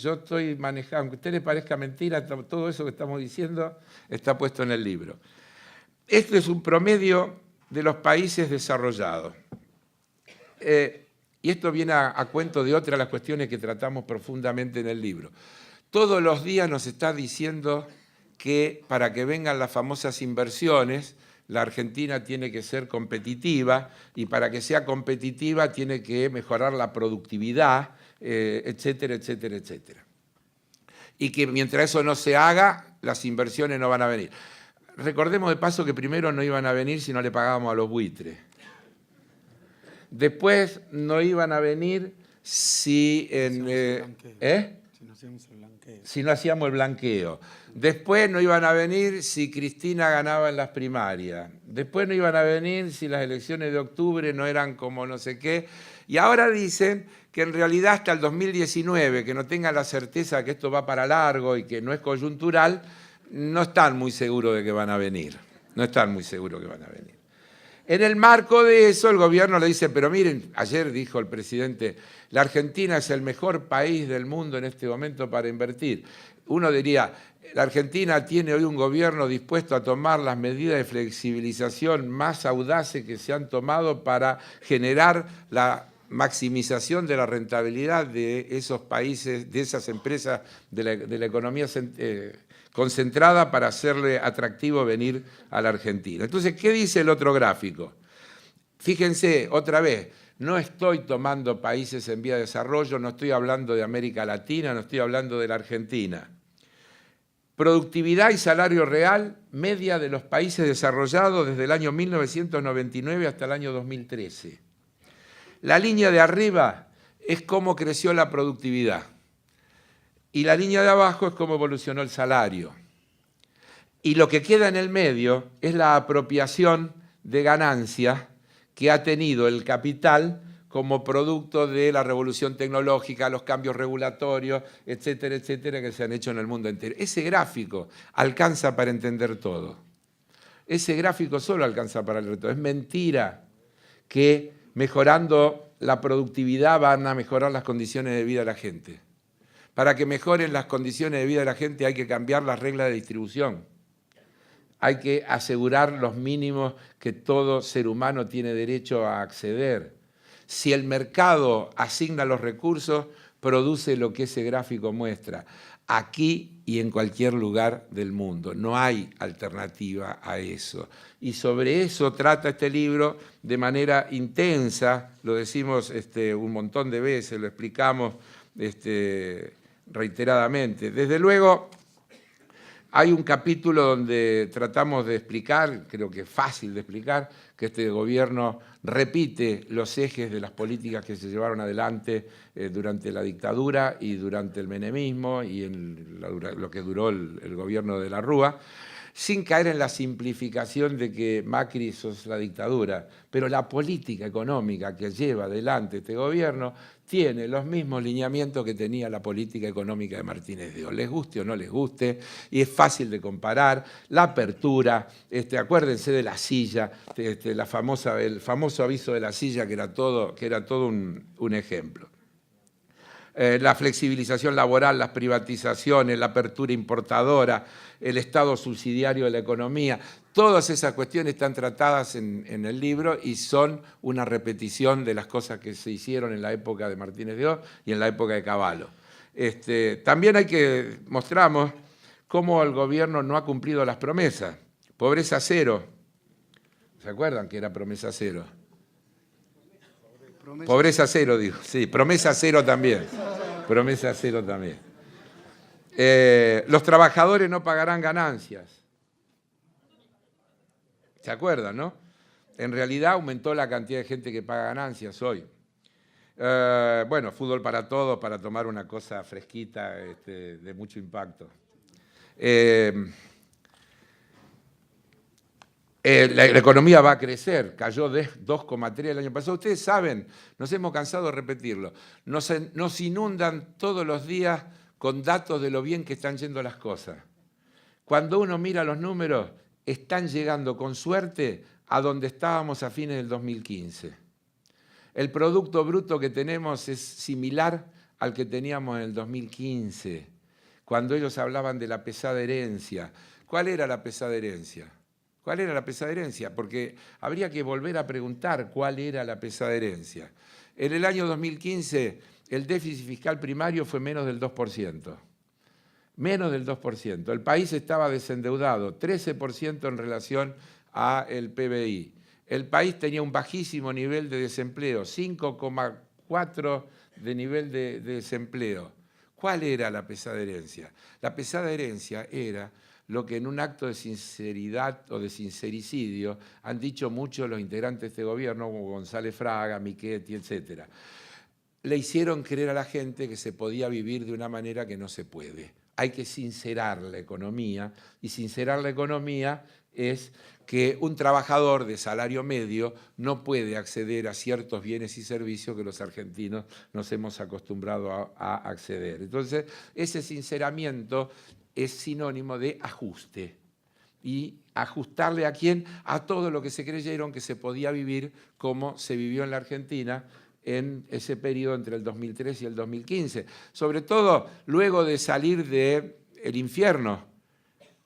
yo estoy manejando, aunque a usted le parezca mentira, todo eso que estamos diciendo está puesto en el libro. Este es un promedio de los países desarrollados. Y esto viene a cuento de otra de las cuestiones que tratamos profundamente en el libro. Todos los días nos está diciendo que para que vengan las famosas inversiones, la Argentina tiene que ser competitiva, y para que sea competitiva tiene que mejorar la productividad, etcétera, etcétera, etcétera. Y que mientras eso no se haga, las inversiones no van a venir. Recordemos de paso que primero no iban a venir si no le pagábamos a los buitres. Después no iban a venir si no hacíamos el blanqueo. Después no iban a venir si Cristina ganaba en las primarias. Después no iban a venir si las elecciones de octubre no eran como no sé qué. Y ahora dicen que en realidad hasta el 2019, que no tengan la certeza que esto va para largo y que no es coyuntural, no están muy seguros de que van a venir. No están muy seguros que van a venir. En el marco de eso, el gobierno le dice, pero miren, ayer dijo el presidente, la Argentina es el mejor país del mundo en este momento para invertir. Uno diría, la Argentina tiene hoy un gobierno dispuesto a tomar las medidas de flexibilización más audaces que se han tomado para generar la maximización de la rentabilidad de esos países, de esas empresas de la economía concentrada para hacerle atractivo venir a la Argentina. Entonces, ¿qué dice el otro gráfico? Fíjense, otra vez, no estoy tomando países en vía de desarrollo, no estoy hablando de América Latina, no estoy hablando de la Argentina. Productividad y salario real media de los países desarrollados desde el año 1999 hasta el año 2013. La línea de arriba es cómo creció la productividad. Y la línea de abajo es cómo evolucionó el salario. Y lo que queda en el medio es la apropiación de ganancias que ha tenido el capital como producto de la revolución tecnológica, los cambios regulatorios, etcétera, etcétera, que se han hecho en el mundo entero. Ese gráfico alcanza para entender todo. Ese gráfico solo alcanza para entender todo. Es mentira que mejorando la productividad van a mejorar las condiciones de vida de la gente. Para que mejoren las condiciones de vida de la gente hay que cambiar las reglas de distribución. hay que asegurar los mínimos que todo ser humano tiene derecho a acceder. Si el mercado asigna los recursos, produce lo que ese gráfico muestra, aquí y en cualquier lugar del mundo. No hay alternativa a eso. Y sobre eso trata este libro de manera intensa, lo decimos un montón de veces, lo explicamos reiteradamente. Desde luego, hay un capítulo donde tratamos de explicar, creo que es fácil de explicar, que este gobierno repite los ejes de las políticas que se llevaron adelante durante la dictadura y durante el menemismo y en lo que duró el gobierno de la Rúa, sin caer en la simplificación de que Macri sos la dictadura, pero la política económica que lleva adelante este gobierno tiene los mismos lineamientos que tenía la política económica de Martínez de Oz, les guste o no les guste, y es fácil de comparar. La apertura, acuérdense de la silla, el famoso aviso de la silla que era todo un ejemplo. La flexibilización laboral, las privatizaciones, la apertura importadora, el estado subsidiario de la economía, todas esas cuestiones están tratadas en el libro y son una repetición de las cosas que se hicieron en la época de Martínez de Oz y en la época de Cavallo. También mostramos cómo el gobierno no ha cumplido las promesas. Pobreza cero. ¿Se acuerdan que era promesa cero? Pobreza cero, digo. Sí, promesa cero también. Promesa cero también. Los trabajadores no pagarán ganancias. ¿Se acuerdan, no? En realidad aumentó la cantidad de gente que paga ganancias hoy. Bueno, fútbol para todos, para tomar una cosa fresquita de mucho impacto. La economía va a crecer, cayó de 2,3 el año pasado. Ustedes saben, nos hemos cansado de repetirlo, nos inundan todos los días con datos de lo bien que están yendo las cosas. Cuando uno mira los números, están llegando con suerte a donde estábamos a fines del 2015. El Producto Bruto que tenemos es similar al que teníamos en el 2015, cuando ellos hablaban de la pesada herencia. ¿Cuál era la pesada herencia? ¿Cuál era la pesada herencia? Porque habría que volver a preguntar cuál era la pesada herencia. En el año 2015, el déficit fiscal primario fue menos del 2%. Menos del 2%. El país estaba desendeudado, 13% en relación al PBI. El país tenía un bajísimo nivel de desempleo, 5,4 de nivel de desempleo. ¿Cuál era la pesada herencia? La pesada herencia era lo que en un acto de sinceridad o de sincericidio han dicho muchos los integrantes de este gobierno, como González Fraga, Michetti, etc. Le hicieron creer a la gente que se podía vivir de una manera que no se puede. Hay que sincerar la economía, y sincerar la economía es que un trabajador de salario medio no puede acceder a ciertos bienes y servicios que los argentinos nos hemos acostumbrado a acceder. Entonces, ese sinceramiento es sinónimo de ajuste. ¿Y ajustarle a quién? A todo lo que se creyeron que se podía vivir como se vivió en la Argentina en ese periodo entre el 2003 y el 2015. Sobre todo luego de salir del infierno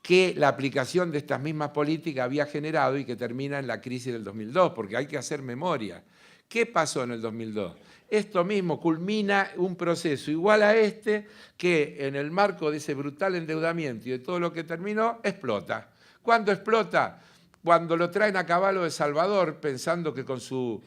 que la aplicación de estas mismas políticas había generado y que termina en la crisis del 2002, porque hay que hacer memoria. ¿Qué pasó en el 2002? Esto mismo culmina un proceso igual a que en el marco de ese brutal endeudamiento y de todo lo que terminó, explota. ¿Cuándo explota? Cuando lo traen a Cavallo de Salvador pensando que con su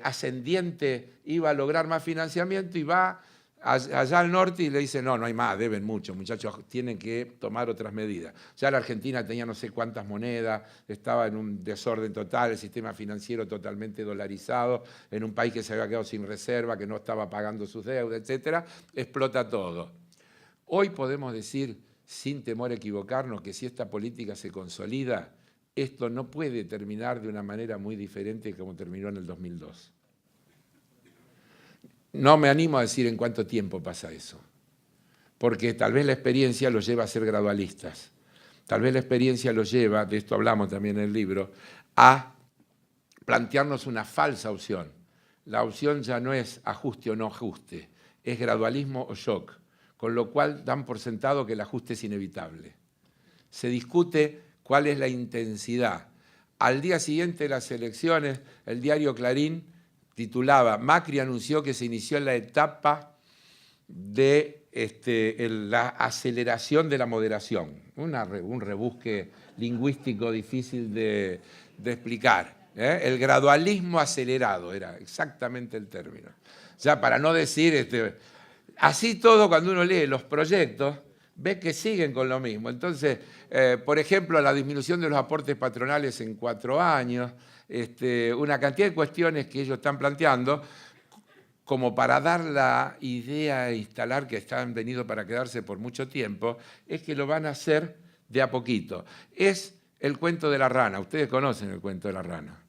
ascendiente iba a lograr más financiamiento y va allá al norte y le dice, no, no hay más, deben mucho, muchachos, tienen que tomar otras medidas. Ya la Argentina tenía no sé cuántas monedas, estaba en un desorden total, el sistema financiero totalmente dolarizado, en un país que se había quedado sin reserva, que no estaba pagando sus deudas, etcétera, explota todo. Hoy podemos decir, sin temor a equivocarnos, que si esta política se consolida, esto no puede terminar de una manera muy diferente como terminó en el 2002. No me animo a decir en cuánto tiempo pasa eso, porque tal vez la experiencia los lleva a ser gradualistas. Tal vez la experiencia los lleva, de esto hablamos también en el libro, a plantearnos una falsa opción. La opción ya no es ajuste o no ajuste, es gradualismo o shock, con lo cual dan por sentado que el ajuste es inevitable. Se discute cuál es la intensidad. Al día siguiente de las elecciones, el diario Clarín titulaba: Macri anunció que se inició la etapa de la aceleración de la moderación. Un rebusque lingüístico difícil de explicar. El gradualismo acelerado era exactamente el término. Ya para no decir, así todo, cuando uno lee los proyectos, ve que siguen con lo mismo. Entonces, por ejemplo, la disminución de los aportes patronales en 4 años, una cantidad de cuestiones que ellos están planteando, como para dar la idea e instalar que han venido para quedarse por mucho tiempo, es que lo van a hacer de a poquito. Es el cuento de la rana. Ustedes conocen el cuento de la rana.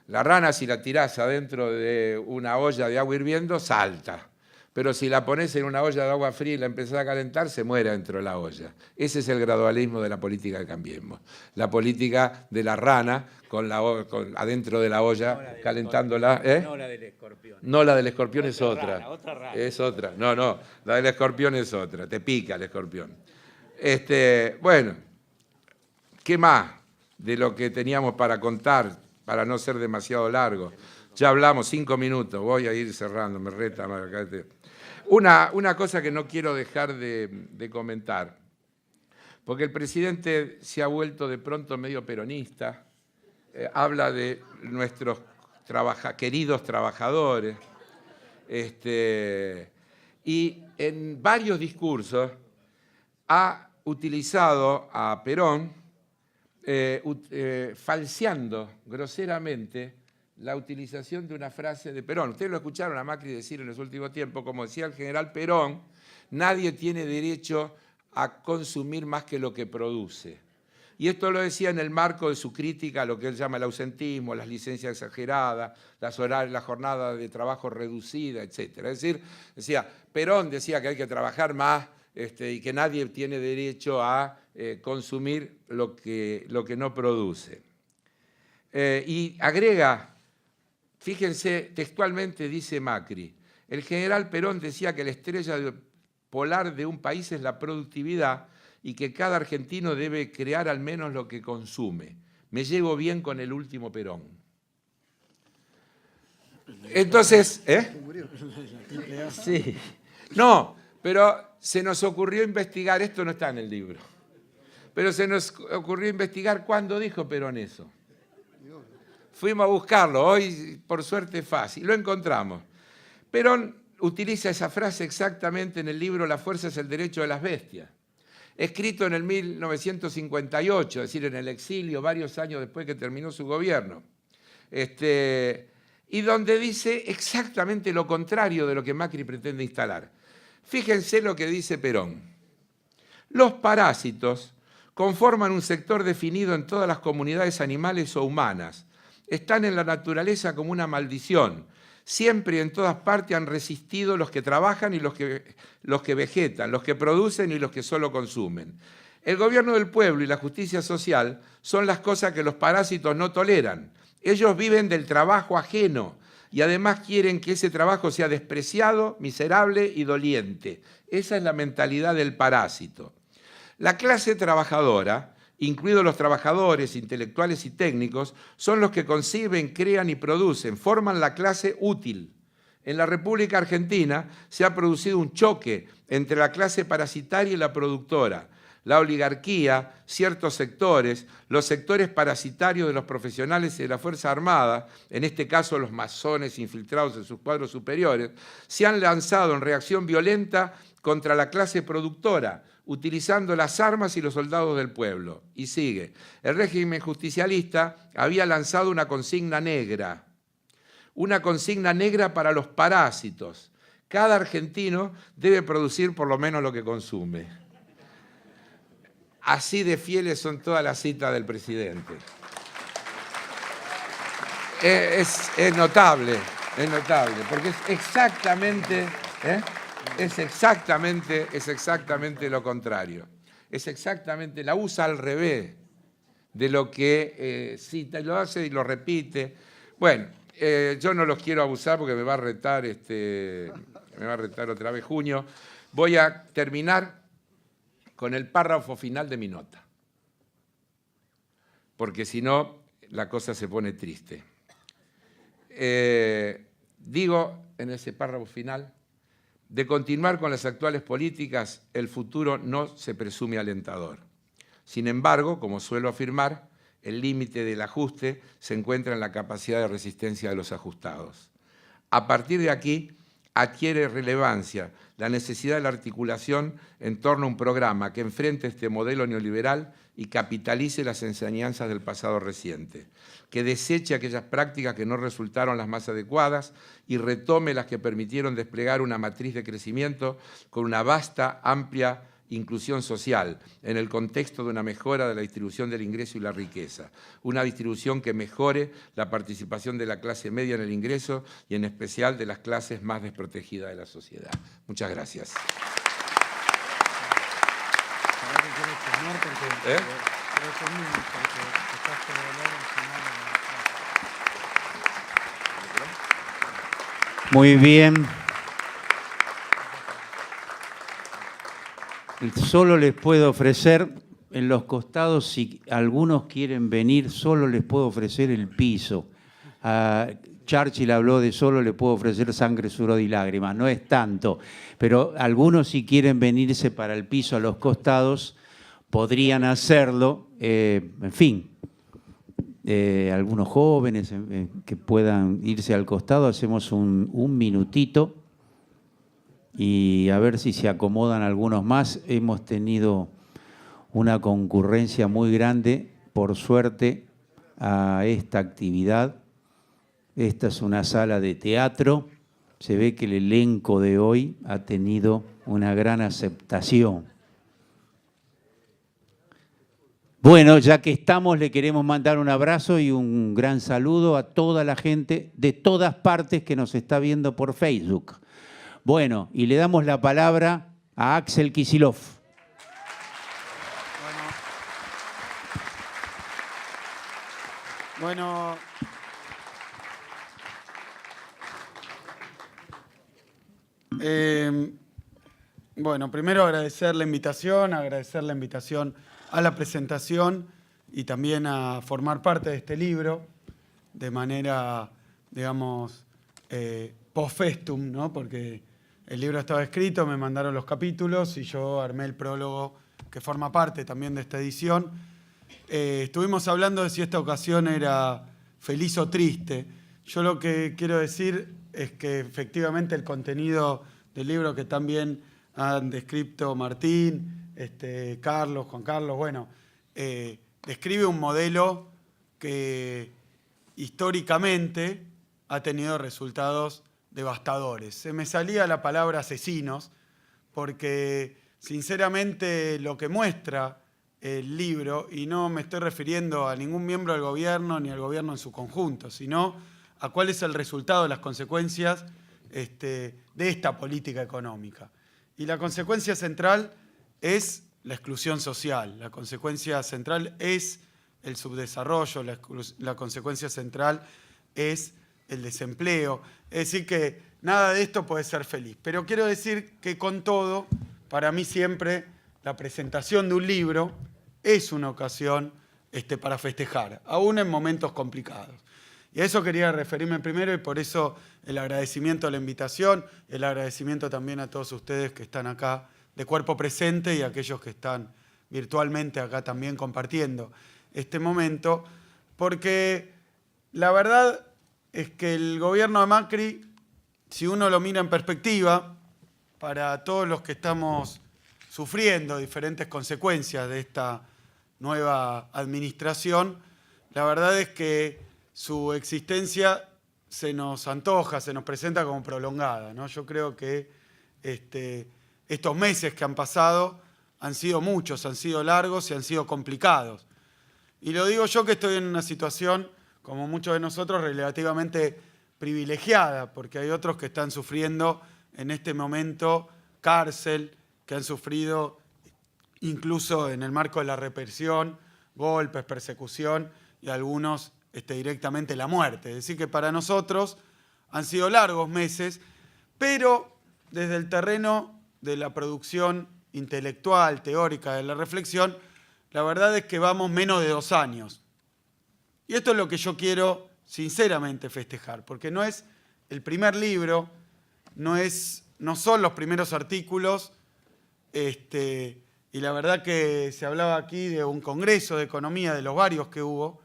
La rana, si la tirás adentro de una olla de agua hirviendo, salta. Pero si la pones en una olla de agua fría y la empezás a calentar, se muere dentro de la olla. Ese es el gradualismo de la política de Cambiemos. La política de la rana adentro de la olla, no calentándola. No la del escorpión. No, la del escorpión es otra. Rana, otra rana. Es otra. No, la del escorpión es otra. Te pica el escorpión. Bueno, ¿qué más de lo que teníamos para contar, para no ser demasiado largo? Ya hablamos 5 minutos, voy a ir cerrando, me reta. Una cosa que no quiero dejar de comentar, porque el presidente se ha vuelto de pronto medio peronista, habla de nuestros queridos trabajadores, y en varios discursos ha utilizado a Perón, falseando groseramente la utilización de una frase de Perón. Ustedes lo escucharon a Macri decir en los últimos tiempos, como decía el general Perón: nadie tiene derecho a consumir más que lo que produce. Y esto lo decía en el marco de su crítica a lo que él llama el ausentismo, las licencias exageradas, la jornada de trabajo reducida, etc. Es decir, Perón decía que hay que trabajar más y que nadie tiene derecho a consumir lo que no produce. Y agrega, fíjense, textualmente dice Macri: el general Perón decía que la estrella polar de un país es la productividad y que cada argentino debe crear al menos lo que consume. Me llevo bien con el último Perón. Entonces, Sí. No, pero se nos ocurrió investigar, esto no está en el libro, pero se nos ocurrió investigar cuándo dijo Perón eso. Fuimos a buscarlo, hoy por suerte es fácil, lo encontramos. Perón utiliza esa frase exactamente en el libro La fuerza es el derecho de las bestias, escrito en el 1958, es decir, en el exilio, varios años después que terminó su gobierno. Y donde dice exactamente lo contrario de lo que Macri pretende instalar. Fíjense lo que dice Perón: los parásitos conforman un sector definido en todas las comunidades animales o humanas. Están en la naturaleza como una maldición. Siempre y en todas partes han resistido los que trabajan y los que vegetan, los que producen y los que solo consumen. El gobierno del pueblo y la justicia social son las cosas que los parásitos no toleran. Ellos viven del trabajo ajeno y además quieren que ese trabajo sea despreciado, miserable y doliente. Esa es la mentalidad del parásito. La clase trabajadora, incluidos los trabajadores intelectuales y técnicos, son los que conciben, crean y producen, forman la clase útil. En la República Argentina se ha producido un choque entre la clase parasitaria y la productora. La oligarquía, ciertos sectores, los sectores parasitarios de los profesionales y de la Fuerza Armada, en este caso los masones infiltrados en sus cuadros superiores, se han lanzado en reacción violenta contra la clase productora, utilizando las armas y los soldados del pueblo. Y sigue: el régimen justicialista había lanzado una consigna negra para los parásitos. Cada argentino debe producir por lo menos lo que consume. Así de fieles son todas las citas del presidente. Es notable, porque es exactamente lo contrario. Es exactamente, la usa al revés de lo que cita, y lo hace y lo repite. Bueno, yo no los quiero abusar porque me va a retar otra vez Junio. Voy a terminar con el párrafo final de mi nota. porque si no, la cosa se pone triste. Digo en ese párrafo final, de continuar con las actuales políticas, el futuro no se presume alentador. Sin embargo, como suelo afirmar, el límite del ajuste se encuentra en la capacidad de resistencia de los ajustados. A partir de aquí, adquiere relevancia la necesidad de la articulación en torno a un programa que enfrente este modelo neoliberal y capitalice las enseñanzas del pasado reciente, que deseche aquellas prácticas que no resultaron las más adecuadas y retome las que permitieron desplegar una matriz de crecimiento con una vasta, amplia inclusión social en el contexto de una mejora de la distribución del ingreso y la riqueza, una distribución que mejore la participación de la clase media en el ingreso y en especial de las clases más desprotegidas de la sociedad. Muchas gracias. Muy bien. Solo les puedo ofrecer en los costados, si algunos quieren venir, solo les puedo ofrecer el piso. Churchill habló de solo le puedo ofrecer sangre, sudor y lágrimas. No es tanto, pero algunos si quieren venirse para el piso a los costados, podrían hacerlo. En fin, algunos jóvenes que puedan irse al costado, hacemos un minutito. Y a ver si se acomodan algunos más. Hemos tenido una concurrencia muy grande, por suerte, a esta actividad. Esta es una sala de teatro. Se ve que el elenco de hoy ha tenido una gran aceptación. Bueno, ya que estamos, le queremos mandar un abrazo y un gran saludo a toda la gente de todas partes que nos está viendo por Facebook. Bueno, y le damos la palabra a Axel Kicillof. Bueno, primero agradecer la invitación a la presentación y también a formar parte de este libro de manera, digamos, post-festum, ¿no? Porque el libro estaba escrito, me mandaron los capítulos y yo armé el prólogo que forma parte también de esta edición. Estuvimos hablando de si esta ocasión era feliz o triste. Yo lo que quiero decir es que efectivamente el contenido del libro que también han descrito Martín, Carlos, Juan Carlos, bueno, describe un modelo que históricamente ha tenido resultados devastadores. Se me salía la palabra asesinos porque sinceramente lo que muestra el libro, y no me estoy refiriendo a ningún miembro del gobierno ni al gobierno en su conjunto, sino a cuál es el resultado, las consecuencias de esta política económica. Y la consecuencia central es la exclusión social, la consecuencia central es el subdesarrollo, la consecuencia central es el desempleo. Es decir que nada de esto puede ser feliz. Pero quiero decir que con todo, para mí siempre la presentación de un libro es una ocasión para festejar, aún en momentos complicados. Y a eso quería referirme primero y por eso el agradecimiento a la invitación, el agradecimiento también a todos ustedes que están acá de cuerpo presente y a aquellos que están virtualmente acá también compartiendo este momento, porque la verdad es que el gobierno de Macri, si uno lo mira en perspectiva, para todos los que estamos sufriendo diferentes consecuencias de esta nueva administración, la verdad es que su existencia se nos antoja, se nos presenta como prolongada, ¿no? Yo creo que estos meses que han pasado han sido muchos, han sido largos y han sido complicados. Y lo digo yo que estoy en una situación, como muchos de nosotros, relativamente privilegiada, porque hay otros que están sufriendo en este momento cárcel, que han sufrido incluso en el marco de la represión, golpes, persecución y algunos directamente la muerte. Es decir, que para nosotros han sido largos meses, pero desde el terreno de la producción intelectual, teórica, de la reflexión, la verdad es que vamos menos de 2 años Y esto es lo que yo quiero sinceramente festejar, porque no es el primer libro, no son los primeros artículos, y la verdad que se hablaba aquí de un congreso de economía, de los varios que hubo.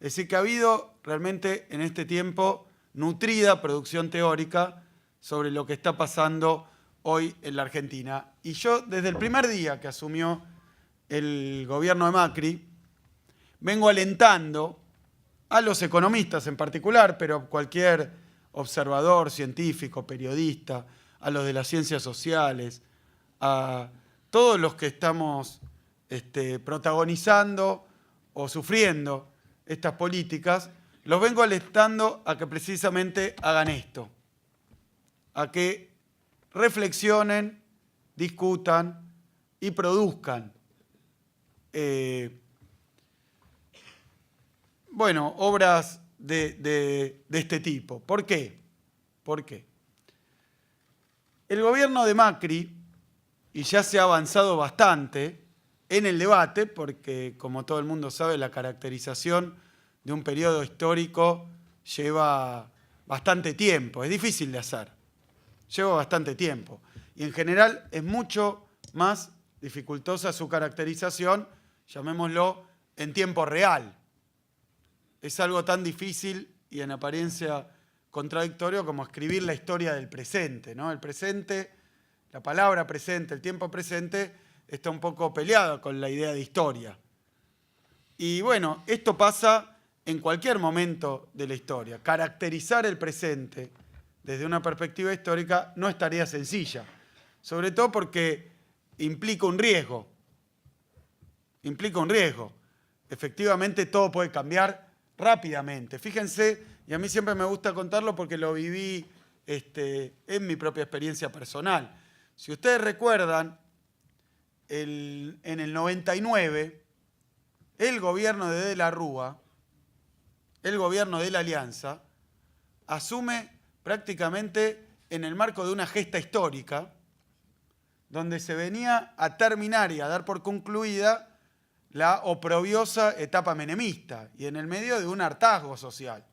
Es decir, que ha habido realmente en este tiempo nutrida producción teórica sobre lo que está pasando hoy en la Argentina. Y yo, desde el primer día que asumió el gobierno de Macri, vengo alentando a los economistas en particular, pero cualquier observador, científico, periodista, a los de las ciencias sociales, a todos los que estamos protagonizando o sufriendo estas políticas, los vengo alentando a que precisamente hagan esto, a que reflexionen, discutan y produzcan obras de este tipo. ¿Por qué? ¿Por qué? El gobierno de Macri, y ya se ha avanzado bastante en el debate, porque como todo el mundo sabe, la caracterización de un periodo histórico lleva bastante tiempo, es difícil de hacer, lleva bastante tiempo. Y en general es mucho más dificultosa su caracterización, llamémoslo en tiempo real. Es algo tan difícil y en apariencia contradictorio como escribir la historia del presente, ¿no? El presente, la palabra presente, el tiempo presente, está un poco peleado con la idea de historia. Y bueno, esto pasa en cualquier momento de la historia. Caracterizar el presente desde una perspectiva histórica no es tarea sencilla, sobre todo porque implica un riesgo. Implica un riesgo. Efectivamente, todo puede cambiar rápidamente. Fíjense, y a mí siempre me gusta contarlo porque lo viví en mi propia experiencia personal. Si ustedes recuerdan, en el 99, el gobierno de la Rúa, el gobierno de la Alianza, asume prácticamente en el marco de una gesta histórica, donde se venía a terminar y a dar por concluida la oprobiosa etapa menemista, y en el medio de un hartazgo social.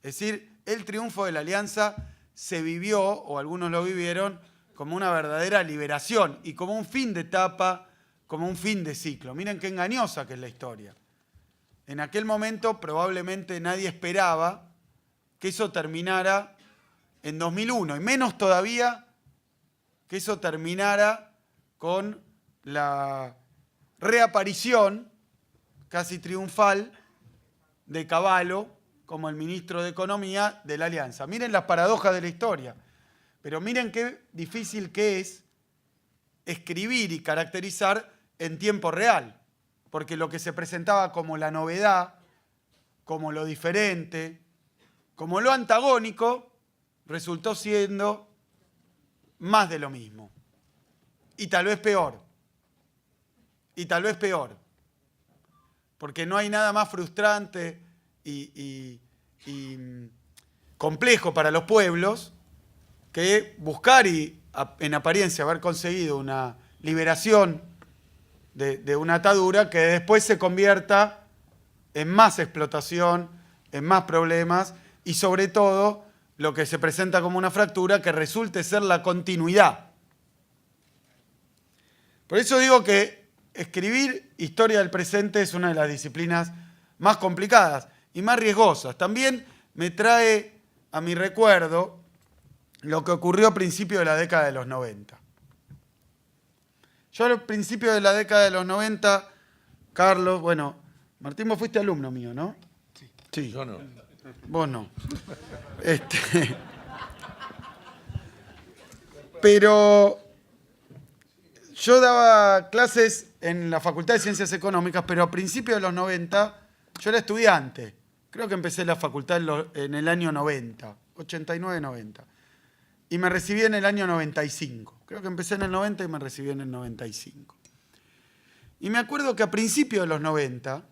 Es decir, el triunfo de la Alianza se vivió, o algunos lo vivieron, como una verdadera liberación y como un fin de etapa, como un fin de ciclo. Miren qué engañosa que es la historia. En aquel momento probablemente nadie esperaba que eso terminara en 2001, y menos todavía que eso terminara con la reaparición casi triunfal de Cavallo como el ministro de Economía de la Alianza. Miren las paradojas de la historia, pero miren qué difícil que es escribir y caracterizar en tiempo real, porque lo que se presentaba como la novedad, como lo diferente, como lo antagónico, resultó siendo más de lo mismo. Y tal vez peor. Y tal vez peor. Porque no hay nada más frustrante y complejo para los pueblos que buscar y, en apariencia, haber conseguido una liberación de una atadura que después se convierta en más explotación, en más problemas y, sobre todo, lo que se presenta como una fractura que resulte ser la continuidad. Por eso digo que escribir historia del presente es una de las disciplinas más complicadas y más riesgosas. También me trae a mi recuerdo lo que ocurrió a principios de la década de los 90. Yo al principio de la década de los 90, Carlos, bueno, Martín, vos fuiste alumno mío, ¿no? Sí. Yo no. Vos no. Pero yo daba clases en la Facultad de Ciencias Económicas, pero a principios de los 90 yo era estudiante. Creo que empecé la facultad en el año 90, 89-90. Y me recibí en el año 95. Creo que empecé en el 90 y me recibí en el 95. Y me acuerdo que a principios de los 90,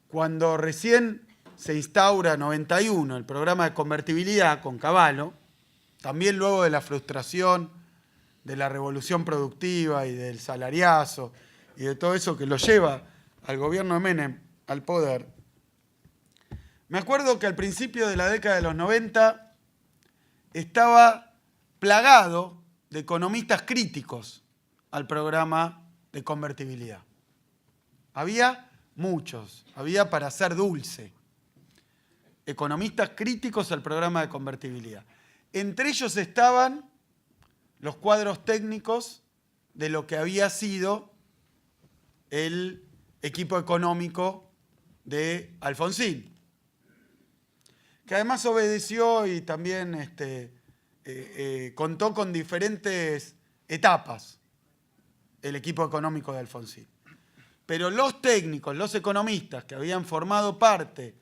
cuando recién se instaura 91 el programa de convertibilidad con Cavallo, también luego de la frustración de la revolución productiva y del salariazo y de todo eso que lo lleva al gobierno de Menem al poder, Me acuerdo que al principio de la década de los 90 estaba plagado de economistas críticos al programa de convertibilidad. Había muchos, había para hacer dulce. Economistas críticos al programa de convertibilidad. Entre ellos estaban los cuadros técnicos de lo que había sido el equipo económico de Alfonsín, que además obedeció y también contó con diferentes etapas el equipo económico de Alfonsín. Pero los técnicos, los economistas que habían formado parte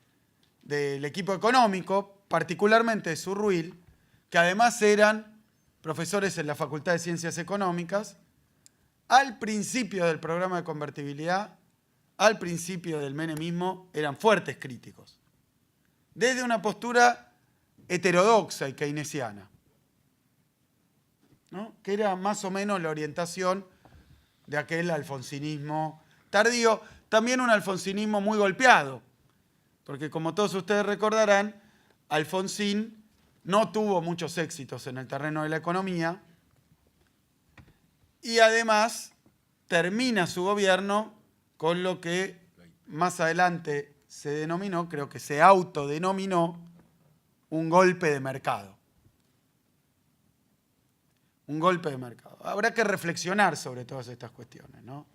del equipo económico, particularmente de Surruil, que además eran profesores en la Facultad de Ciencias Económicas, al principio del programa de convertibilidad, al principio del menemismo, eran fuertes críticos, desde una postura heterodoxa y keynesiana, ¿no? Que era más o menos la orientación de aquel alfonsinismo tardío, también un alfonsinismo muy golpeado, porque como todos ustedes recordarán, Alfonsín no tuvo muchos éxitos en el terreno de la economía y además termina su gobierno con lo que más adelante se denominó, creo que se autodenominó, un golpe de mercado. Un golpe de mercado. Habrá que reflexionar sobre todas estas cuestiones, ¿no?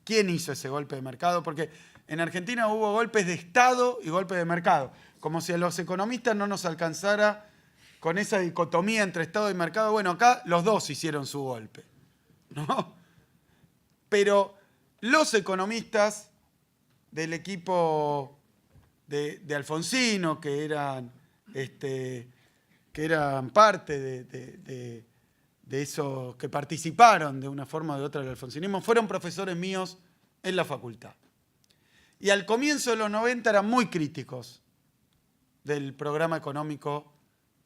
¿Quién hizo ese golpe de mercado? Porque en Argentina hubo golpes de Estado y golpes de mercado. Como si a los economistas no nos alcanzara con esa dicotomía entre Estado y mercado. Bueno, acá los dos hicieron su golpe, ¿no? Pero los economistas del equipo de Alfonsino, que eran parte de esos que participaron de una forma o de otra del alfonsinismo, fueron profesores míos en la facultad. Y al comienzo de los 90 eran muy críticos del programa económico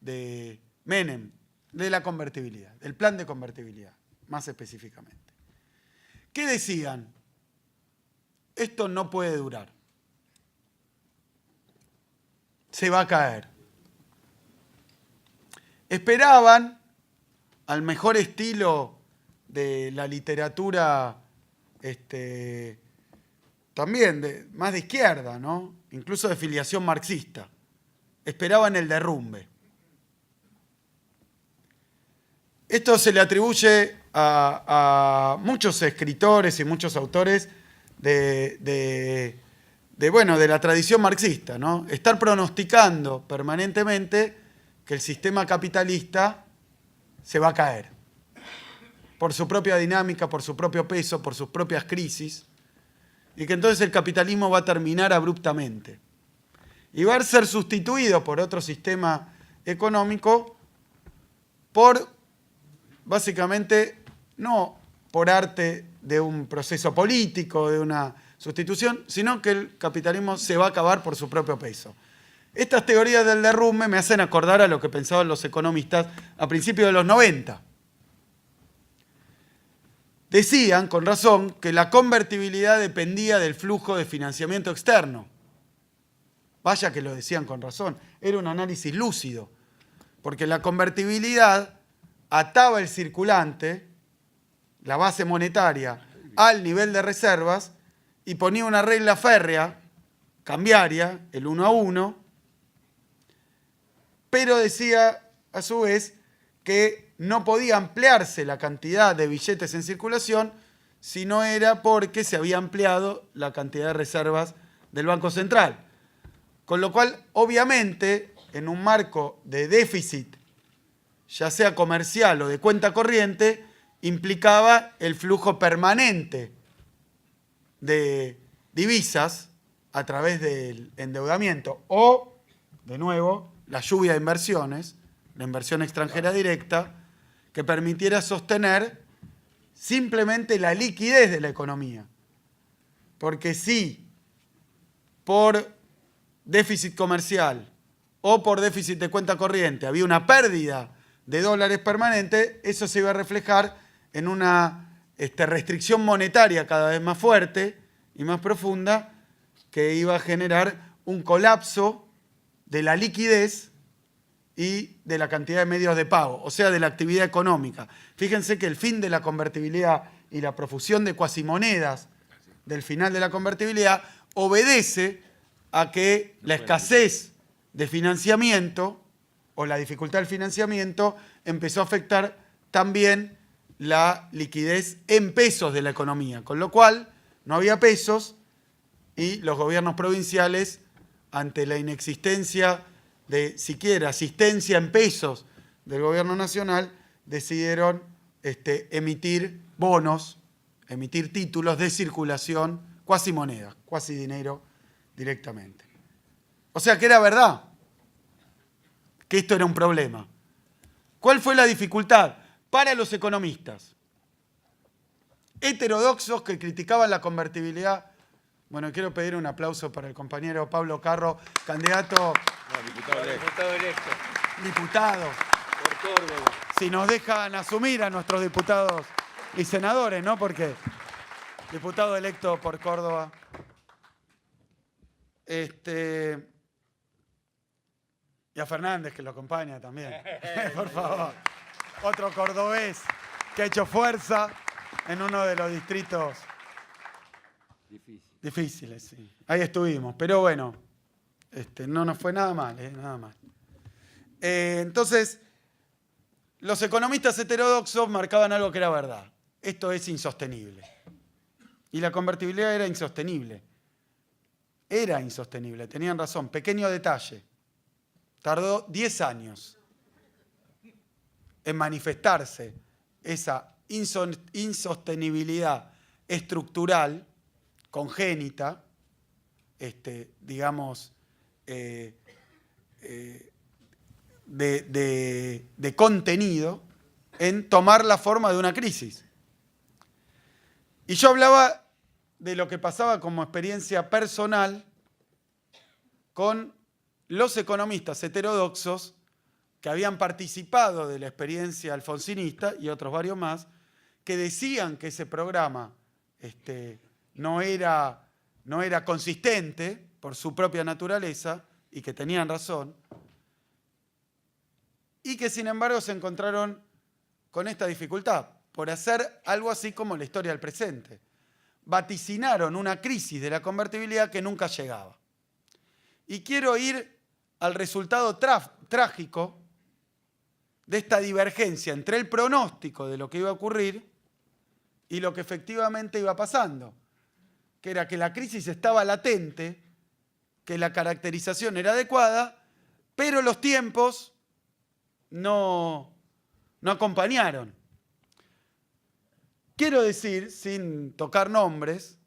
de Menem, de la convertibilidad, del plan de convertibilidad, más específicamente. ¿Qué decían? Esto no puede durar. Se va a caer. Esperaban, al mejor estilo de la literatura también más de izquierda, ¿no? Incluso de filiación marxista. Esperaban el derrumbe. Esto se le atribuye a muchos escritores y muchos autores de la tradición marxista, ¿no? Estar pronosticando permanentemente que el sistema capitalista se va a caer por su propia dinámica, por su propio peso, por sus propias crisis, y que entonces el capitalismo va a terminar abruptamente y va a ser sustituido por otro sistema económico básicamente, no por arte de un proceso político, de una sustitución, sino que el capitalismo se va a acabar por su propio peso. Estas teorías del derrumbe me hacen acordar a lo que pensaban los economistas a principios de los 90. Decían, con razón, que la convertibilidad dependía del flujo de financiamiento externo. Vaya que lo decían con razón. Era un análisis lúcido, porque la convertibilidad ataba el circulante, la base monetaria, al nivel de reservas y ponía una regla férrea, cambiaria, el 1 a 1, pero decía a su vez que no podía ampliarse la cantidad de billetes en circulación si no era porque se había ampliado la cantidad de reservas del Banco Central. Con lo cual, obviamente, en un marco de déficit, ya sea comercial o de cuenta corriente, implicaba el flujo permanente de divisas a través del endeudamiento o, de nuevo, la lluvia de inversiones, la inversión extranjera directa, que permitiera sostener simplemente la liquidez de la economía. Porque si por déficit comercial o por déficit de cuenta corriente había una pérdida de dólares permanente, eso se iba a reflejar en una restricción monetaria cada vez más fuerte y más profunda que iba a generar un colapso de la liquidez y de la cantidad de medios de pago, o sea, de la actividad económica. Fíjense que el fin de la convertibilidad y la profusión de cuasimonedas del final de la convertibilidad obedece a que la escasez de financiamiento o la dificultad del financiamiento empezó a afectar también la liquidez en pesos de la economía, con lo cual no había pesos y los gobiernos provinciales, ante la inexistencia de siquiera asistencia en pesos del gobierno nacional, decidieron emitir bonos, emitir títulos de circulación, cuasi monedas, cuasi dinero directamente. O sea que era verdad que esto era un problema. ¿Cuál fue la dificultad? Para los economistas heterodoxos que criticaban la convertibilidad. Bueno, quiero pedir un aplauso para el compañero Pablo Carro, candidato... Diputado electo. Diputado. Por Córdoba. Si nos dejan asumir a nuestros diputados y senadores, ¿no? Porque diputado electo por Córdoba. Y a Fernández, que lo acompaña también. Por favor. Otro cordobés que ha hecho fuerza en uno de los distritos difíciles. Sí. Ahí estuvimos, pero bueno, no nos fue nada mal, nada mal. Entonces, los economistas heterodoxos marcaban algo que era verdad. Esto es insostenible. Y la convertibilidad era insostenible. Era insostenible, tenían razón. Pequeño detalle. Tardó 10 años en manifestarse esa insostenibilidad estructural, congénita, digamos, de contenido, en tomar la forma de una crisis. Y yo hablaba de lo que pasaba como experiencia personal con los economistas heterodoxos que habían participado de la experiencia alfonsinista y otros varios más, que decían que ese programa no era consistente por su propia naturaleza y que tenían razón, y que sin embargo se encontraron con esta dificultad por hacer algo así como la historia del presente. Vaticinaron una crisis de la convertibilidad que nunca llegaba. Y quiero ir al resultado trágico de esta divergencia entre el pronóstico de lo que iba a ocurrir y lo que efectivamente iba pasando, que era que la crisis estaba latente, que la caracterización era adecuada, pero los tiempos no acompañaron. Quiero decir, sin tocar nombres,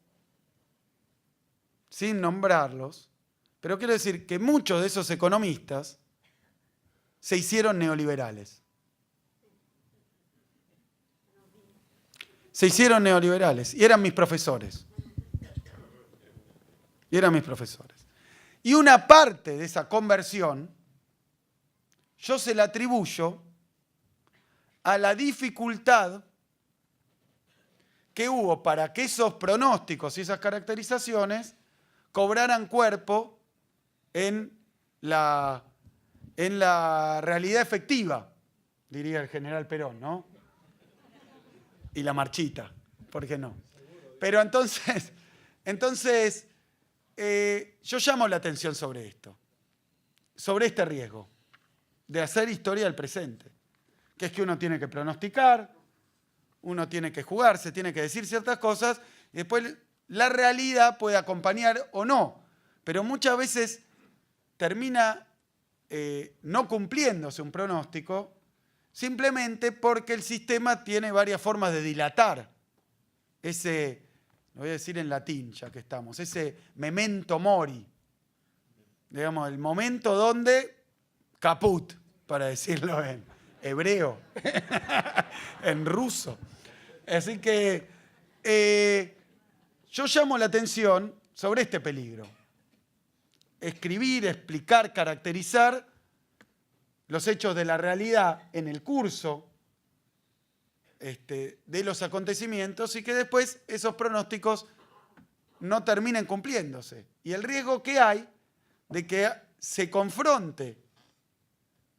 sin nombrarlos, pero quiero decir que muchos de esos economistas se hicieron neoliberales. Se hicieron neoliberales y eran mis profesores. Y una parte de esa conversión yo se la atribuyo a la dificultad que hubo para que esos pronósticos y esas caracterizaciones cobraran cuerpo en la realidad efectiva, diría el general Perón, ¿no? Y la marchita, ¿por qué no? Pero entonces yo llamo la atención sobre esto, sobre este riesgo de hacer historia del presente, que es que uno tiene que pronosticar, uno tiene que jugarse, tiene que decir ciertas cosas, y después la realidad puede acompañar o no, pero muchas veces termina no cumpliéndose un pronóstico simplemente porque el sistema tiene varias formas de dilatar ese, lo voy a decir en latín ya que estamos, ese memento mori, digamos, el momento donde caput, para decirlo en hebreo, en ruso. Así que yo llamo la atención sobre este peligro. Escribir, explicar, caracterizar los hechos de la realidad en el curso de los acontecimientos y que después esos pronósticos no terminen cumpliéndose. Y el riesgo que hay de que se confronte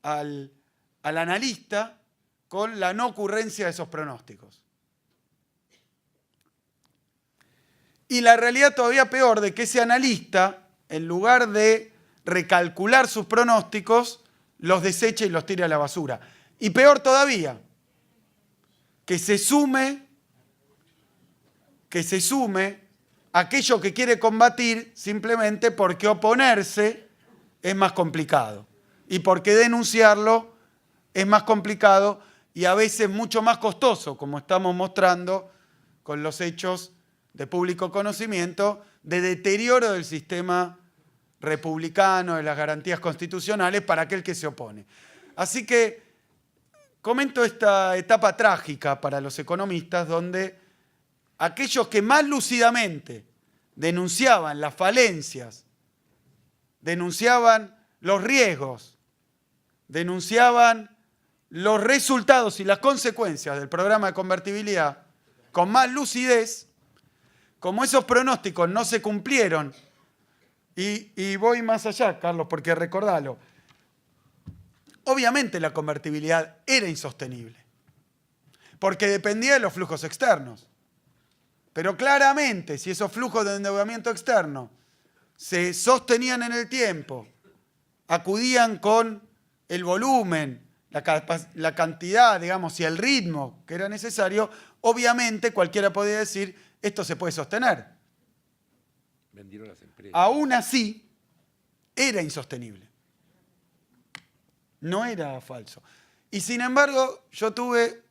al analista con la no ocurrencia de esos pronósticos. Y la realidad todavía peor de que ese analista, en lugar de recalcular sus pronósticos, los deseche y los tire a la basura. Y peor todavía, que se sume aquello que quiere combatir simplemente porque oponerse es más complicado y porque denunciarlo es más complicado y a veces mucho más costoso, como estamos mostrando con los hechos de público conocimiento, de deterioro del sistema republicano, de las garantías constitucionales para aquel que se opone. Así que comento esta etapa trágica para los economistas, donde aquellos que más lúcidamente denunciaban las falencias, denunciaban los riesgos, denunciaban los resultados y las consecuencias del programa de convertibilidad con más lucidez, como esos pronósticos no se cumplieron, y voy más allá, Carlos, porque recordalo, obviamente la convertibilidad era insostenible, porque dependía de los flujos externos. Pero claramente, si esos flujos de endeudamiento externo se sostenían en el tiempo, acudían con el volumen, la cantidad, digamos, y el ritmo que era necesario, obviamente cualquiera podía decir, esto se puede sostener. Vendieron las empresas. Aún así, era insostenible. No era falso. Y sin embargo, yo tuve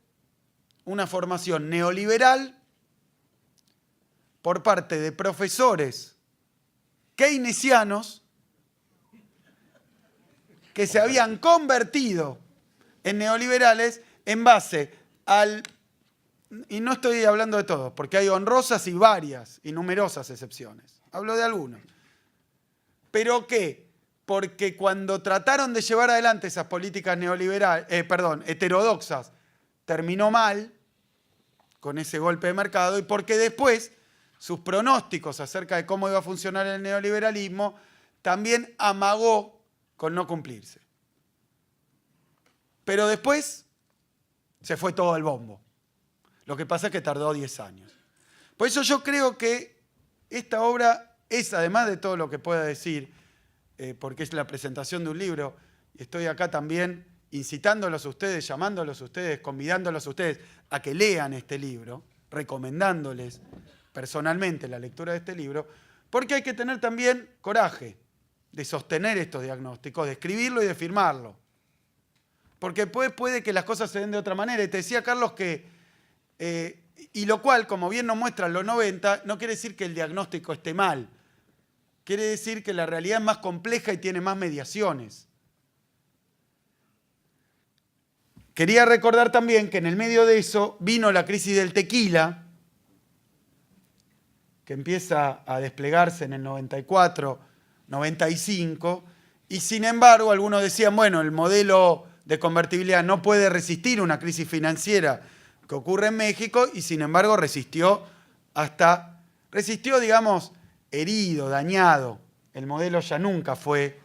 una formación neoliberal por parte de profesores keynesianos que se habían convertido en neoliberales en base al... Y no estoy hablando de todos, porque hay honrosas y varias y numerosas excepciones. Hablo de algunos. Pero que, porque cuando trataron de llevar adelante esas políticas heterodoxas, terminó mal con ese golpe de mercado, y porque después sus pronósticos acerca de cómo iba a funcionar el neoliberalismo también amagó con no cumplirse. Pero después se fue todo al bombo. Lo que pasa es que tardó 10 años. Por eso yo creo que esta obra es, además de todo lo que pueda decir, porque es la presentación de un libro, y estoy acá también incitándolos a ustedes, llamándolos a ustedes, convidándolos a ustedes a que lean este libro, recomendándoles personalmente la lectura de este libro, porque hay que tener también coraje de sostener estos diagnósticos, de escribirlo y de firmarlo. Porque puede que las cosas se den de otra manera. Y te decía, Carlos, que, y lo cual, como bien nos muestran los 90, no quiere decir que el diagnóstico esté mal. Quiere decir que la realidad es más compleja y tiene más mediaciones. Quería recordar también que en el medio de eso vino la crisis del tequila, que empieza a desplegarse en el 94, 95, y sin embargo algunos decían, bueno, el modelo de convertibilidad no puede resistir una crisis financiera que ocurre en México, y sin embargo resistió, digamos, herido, dañado. El modelo ya nunca fue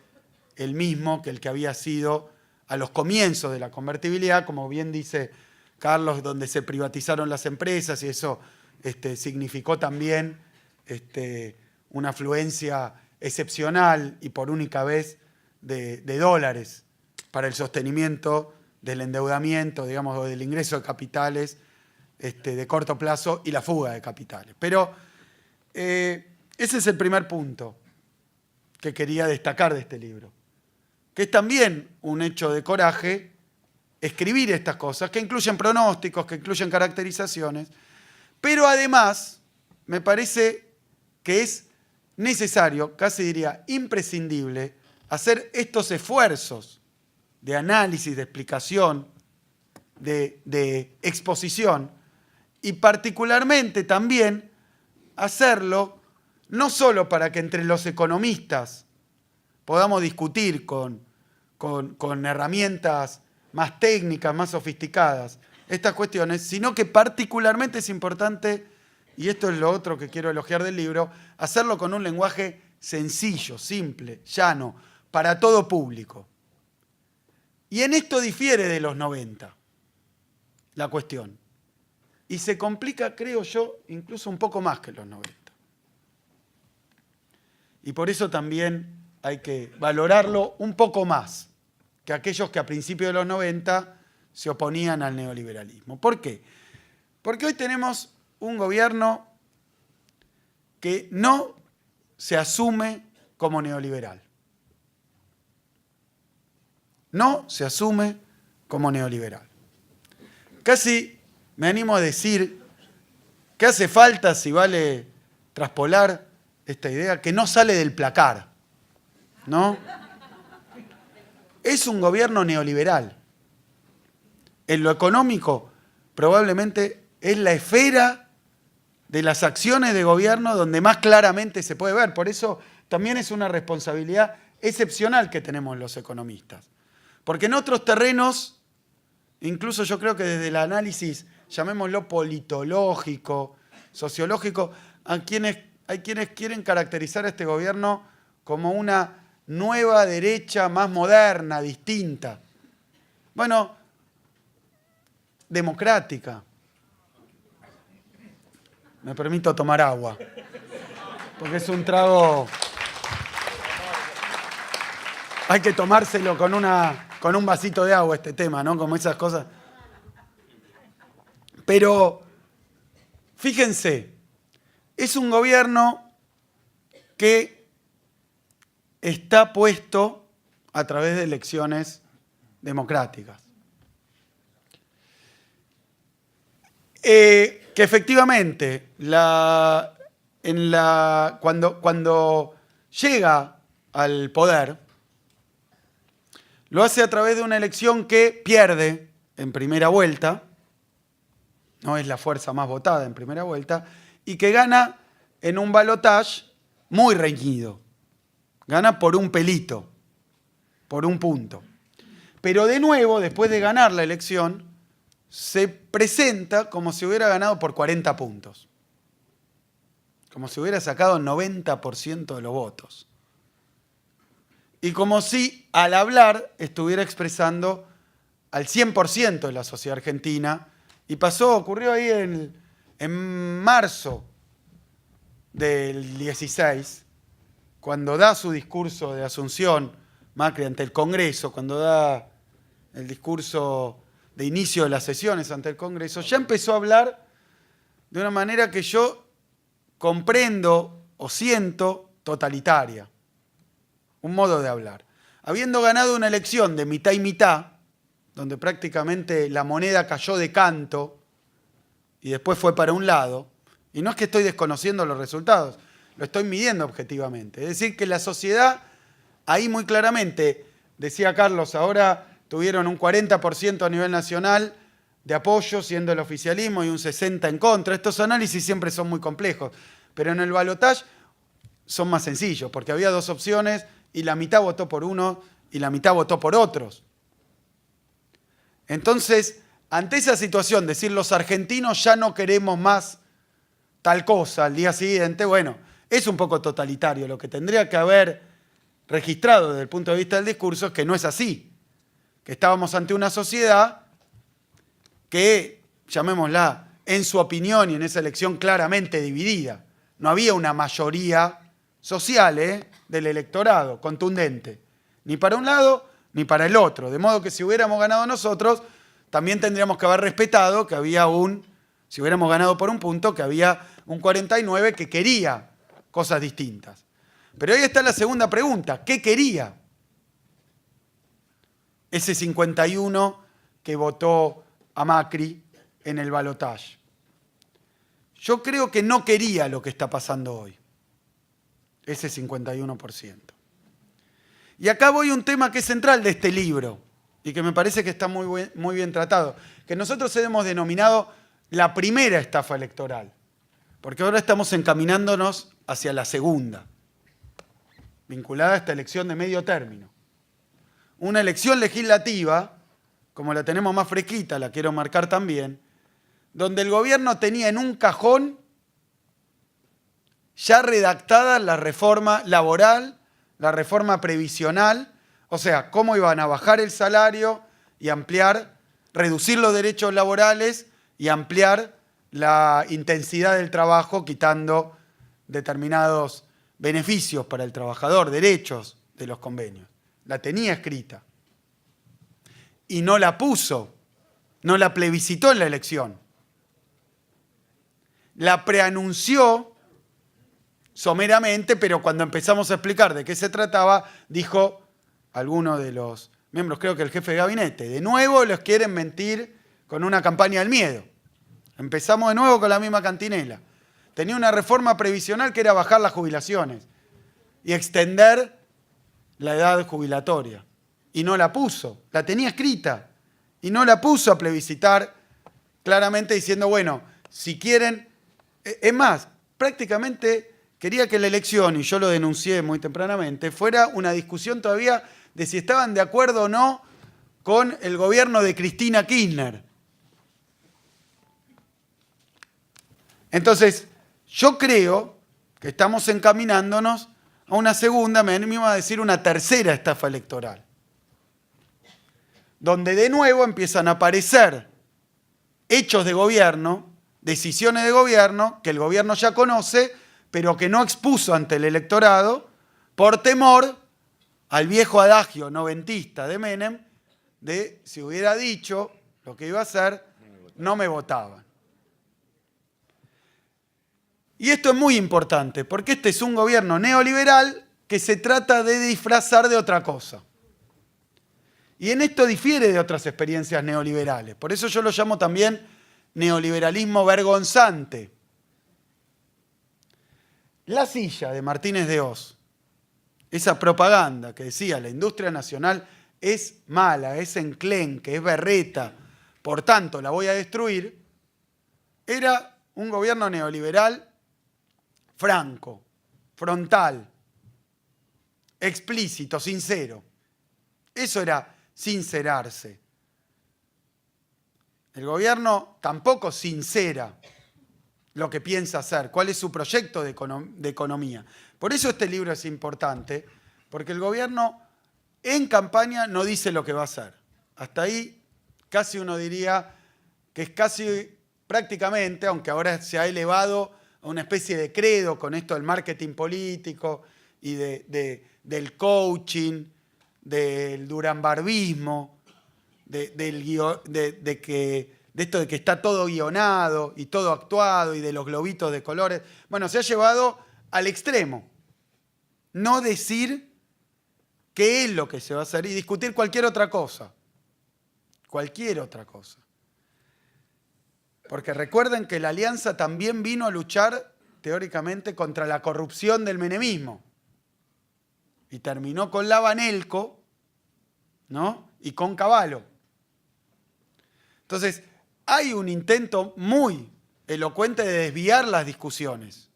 el mismo que el que había sido a los comienzos de la convertibilidad, como bien dice Carlos, donde se privatizaron las empresas, y eso significó también una afluencia excepcional y por única vez de dólares para el sostenimiento del endeudamiento, digamos, o del ingreso de capitales de corto plazo y la fuga de capitales. Pero ese es el primer punto que quería destacar de este libro, que es también un hecho de coraje escribir estas cosas, que incluyen pronósticos, que incluyen caracterizaciones, pero además me parece que es necesario, casi diría imprescindible, hacer estos esfuerzos de análisis, de explicación, de exposición, y particularmente también hacerlo no solo para que entre los economistas podamos discutir con herramientas más técnicas, más sofisticadas, estas cuestiones, sino que particularmente es importante, y esto es lo otro que quiero elogiar del libro, hacerlo con un lenguaje sencillo, simple, llano, para todo público. Y en esto difiere de los 90 la cuestión. Y se complica, creo yo, incluso un poco más que los 90. Y por eso también hay que valorarlo un poco más que aquellos que a principios de los 90 se oponían al neoliberalismo. ¿Por qué? Porque hoy tenemos un gobierno que no se asume como neoliberal. No se asume como neoliberal. Casi me animo a decir que hace falta, si vale traspolar esta idea, que no sale del placar, ¿no? Es un gobierno neoliberal. En lo económico, probablemente es la esfera de las acciones de gobierno donde más claramente se puede ver. Por eso también es una responsabilidad excepcional que tenemos los economistas. Porque en otros terrenos, incluso yo creo que desde el análisis, llamémoslo politológico, sociológico, hay quienes quieren caracterizar a este gobierno como una nueva derecha más moderna, distinta. Bueno, democrática. Me permito tomar agua, porque es un trago... Hay que tomárselo con un vasito de agua este tema, ¿no? Como esas cosas. Pero, fíjense, es un gobierno que está puesto a través de elecciones democráticas. Que efectivamente, cuando llega al poder, lo hace a través de una elección que pierde en primera vuelta, no es la fuerza más votada en primera vuelta, y que gana en un balotaje muy reñido. Gana por un pelito, por un punto. Pero de nuevo, después de ganar la elección, se presenta como si hubiera ganado por 40 puntos. Como si hubiera sacado el 90% de los votos. Y como si al hablar estuviera expresando al 100% de la sociedad argentina. Y ocurrió ahí en marzo del 16, cuando da su discurso de Asunción, Macri ante el Congreso, cuando da el discurso de inicio de las sesiones ante el Congreso, ya empezó a hablar de una manera que yo comprendo o siento totalitaria. Un modo de hablar. Habiendo ganado una elección de mitad y mitad, donde prácticamente la moneda cayó de canto y después fue para un lado, y no es que estoy desconociendo los resultados, lo estoy midiendo objetivamente. Es decir, que la sociedad, ahí muy claramente, decía Carlos, ahora tuvieron un 40% a nivel nacional de apoyo, siendo el oficialismo, y un 60% en contra. Estos análisis siempre son muy complejos, pero en el balotaje son más sencillos, porque había dos opciones, y la mitad votó por uno y la mitad votó por otros. Entonces, ante esa situación, decir los argentinos ya no queremos más tal cosa al día siguiente, bueno, es un poco totalitario. Lo que tendría que haber registrado desde el punto de vista del discurso es que no es así. Que estábamos ante una sociedad que, llamémosla, en su opinión y en esa elección claramente dividida. No había una mayoría social del electorado contundente, ni para un lado ni para el otro. De modo que si hubiéramos ganado nosotros, también tendríamos que haber respetado que había si hubiéramos ganado por un punto, que había un 49 que quería cosas distintas. Pero ahí está la segunda pregunta, ¿qué quería ese 51 que votó a Macri en el balotaje? Yo creo que no quería lo que está pasando hoy, ese 51%. Y acá voy a un tema que es central de este libro y que me parece que está muy bien tratado, que nosotros hemos denominado la primera estafa electoral, porque ahora estamos encaminándonos hacia la segunda, vinculada a esta elección de medio término. Una elección legislativa, como la tenemos más fresquita, la quiero marcar también, donde el gobierno tenía en un cajón ya redactada la reforma laboral la reforma previsional, o sea, cómo iban a bajar el salario y reducir los derechos laborales y ampliar la intensidad del trabajo, quitando determinados beneficios para el trabajador, derechos de los convenios. La tenía escrita. Y no la puso, no la plebiscitó en la elección. La preanunció someramente, pero cuando empezamos a explicar de qué se trataba, dijo alguno de los miembros, creo que el jefe de gabinete, de nuevo les quieren mentir con una campaña del miedo. Empezamos de nuevo con la misma cantinela. Tenía una reforma previsional que era bajar las jubilaciones y extender la edad jubilatoria. Y no la puso, la tenía escrita. Y no la puso a plebiscitar claramente diciendo, bueno, si quieren... Es más, prácticamente quería que la elección, y yo lo denuncié muy tempranamente, fuera una discusión todavía de si estaban de acuerdo o no con el gobierno de Cristina Kirchner. Entonces, yo creo que estamos encaminándonos a una segunda, me animo a decir una tercera estafa electoral, donde de nuevo empiezan a aparecer hechos de gobierno, decisiones de gobierno, que el gobierno ya conoce, pero que no expuso ante el electorado por temor al viejo adagio noventista de Menem, de si hubiera dicho lo que iba a hacer, no me votaban. Y esto es muy importante, porque este es un gobierno neoliberal que se trata de disfrazar de otra cosa. Y en esto difiere de otras experiencias neoliberales. Por eso yo lo llamo también neoliberalismo vergonzante. La silla de Martínez de Hoz, esa propaganda que decía la industria nacional es mala, es enclenque, es berreta, por tanto la voy a destruir, era un gobierno neoliberal franco, frontal, explícito, sincero. Eso era sincerarse. El gobierno tampoco sincera lo que piensa hacer, cuál es su proyecto de economía. Por eso este libro es importante, porque el gobierno en campaña no dice lo que va a hacer. Hasta ahí casi uno diría que es casi prácticamente, aunque ahora se ha elevado a una especie de credo con esto del marketing político y del coaching, del duranbarbismo, de esto de que está todo guionado y todo actuado y de los globitos de colores. Bueno, se ha llevado al extremo. No decir qué es lo que se va a hacer y discutir cualquier otra cosa. Cualquier otra cosa. Porque recuerden que la alianza también vino a luchar, teóricamente, contra la corrupción del menemismo. Y terminó con la Banelco, ¿no? Y con Cavallo. Entonces, hay un intento muy elocuente de desviar las discusiones.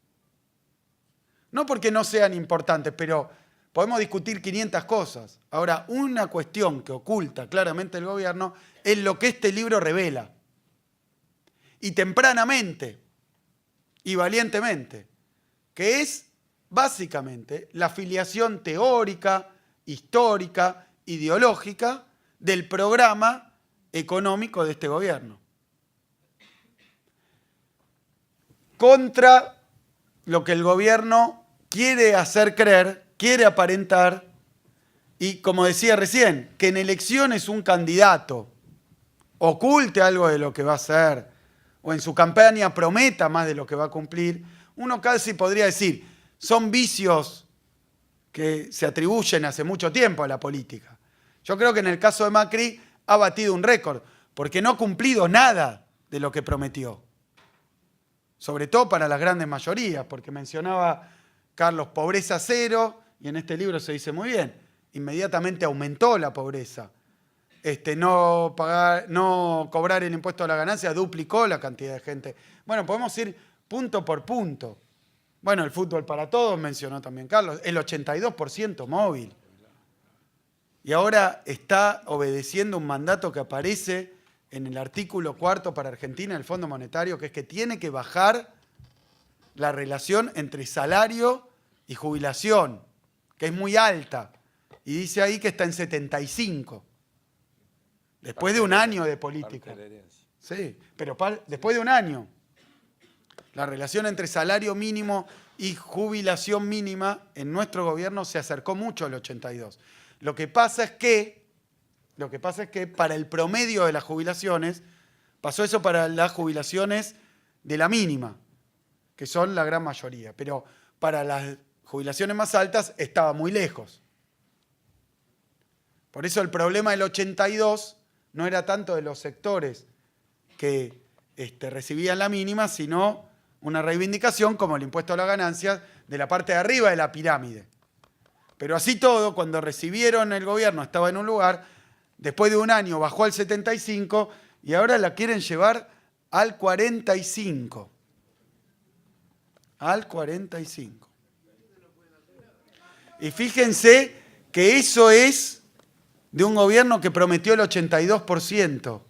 No porque no sean importantes, pero podemos discutir 500 cosas. Ahora, una cuestión que oculta claramente el gobierno es lo que este libro revela. Y tempranamente y valientemente, que es básicamente la filiación teórica, histórica, ideológica del programa económico de este gobierno. Contra lo que el gobierno quiere hacer creer, quiere aparentar, y como decía recién, que en elecciones un candidato oculte algo de lo que va a hacer, o en su campaña prometa más de lo que va a cumplir, uno casi podría decir, son vicios que se atribuyen hace mucho tiempo a la política. Yo creo que en el caso de Macri ha batido un récord, porque no ha cumplido nada de lo que prometió. Sobre todo para las grandes mayorías, porque mencionaba Carlos pobreza cero, y en este libro se dice muy bien, inmediatamente aumentó la pobreza. No cobrar el impuesto a la ganancia duplicó la cantidad de gente. Bueno, podemos ir punto por punto. Bueno, el fútbol para todos, mencionó también Carlos, el 82% móvil. Y ahora está obedeciendo un mandato que aparece en el artículo 4 para Argentina del Fondo Monetario, que es que tiene que bajar la relación entre salario y jubilación, que es muy alta. Y dice ahí que está en 75. Después de un año de política. Sí, pero después de un año. La relación entre salario mínimo y jubilación mínima en nuestro gobierno se acercó mucho al 82. Lo que pasa es que para el promedio de las jubilaciones, pasó eso para las jubilaciones de la mínima, que son la gran mayoría. Pero para las jubilaciones más altas estaba muy lejos. Por eso el problema del 82 no era tanto de los sectores que recibían la mínima, sino una reivindicación como el impuesto a las ganancias de la parte de arriba de la pirámide. Pero así todo, cuando recibieron el gobierno estaba en un lugar, después de un año bajó al 75 y ahora la quieren llevar al 45. Al 45. Y fíjense que eso es de un gobierno que prometió el 82%.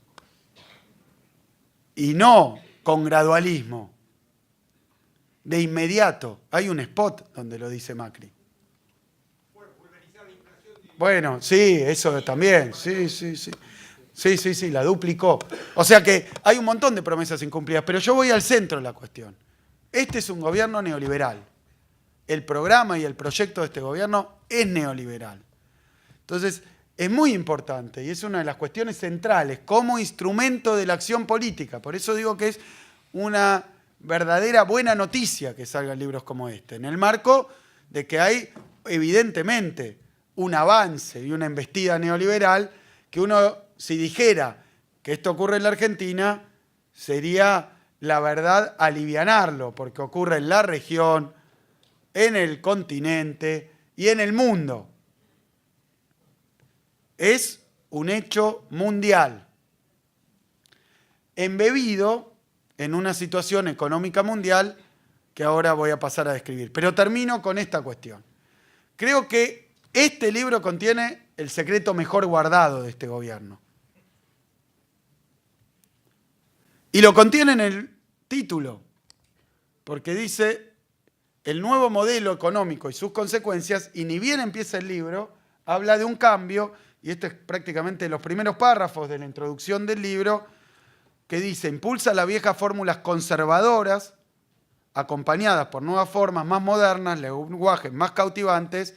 Y no con gradualismo. De inmediato. Hay un spot donde lo dice Macri. Bueno, sí, eso también. Sí, la duplicó. O sea que hay un montón de promesas incumplidas, pero yo voy al centro de la cuestión. Este es un gobierno neoliberal. El programa y el proyecto de este gobierno es neoliberal. Entonces, es muy importante y es una de las cuestiones centrales como instrumento de la acción política. Por eso digo que es una verdadera buena noticia que salgan libros como este, en el marco de que hay evidentemente un avance y una embestida neoliberal que uno, si dijera que esto ocurre en la Argentina, sería la verdad alivianarlo, porque ocurre en la región, en el continente y en el mundo. Es un hecho mundial, embebido en una situación económica mundial que ahora voy a pasar a describir. Pero termino con esta cuestión. Creo que este libro contiene el secreto mejor guardado de este gobierno. Y lo contiene en el título, porque dice el nuevo modelo económico y sus consecuencias, y ni bien empieza el libro, habla de un cambio, y esto es prácticamente los primeros párrafos de la introducción del libro, que dice, impulsa las viejas fórmulas conservadoras, acompañadas por nuevas formas más modernas, lenguajes más cautivantes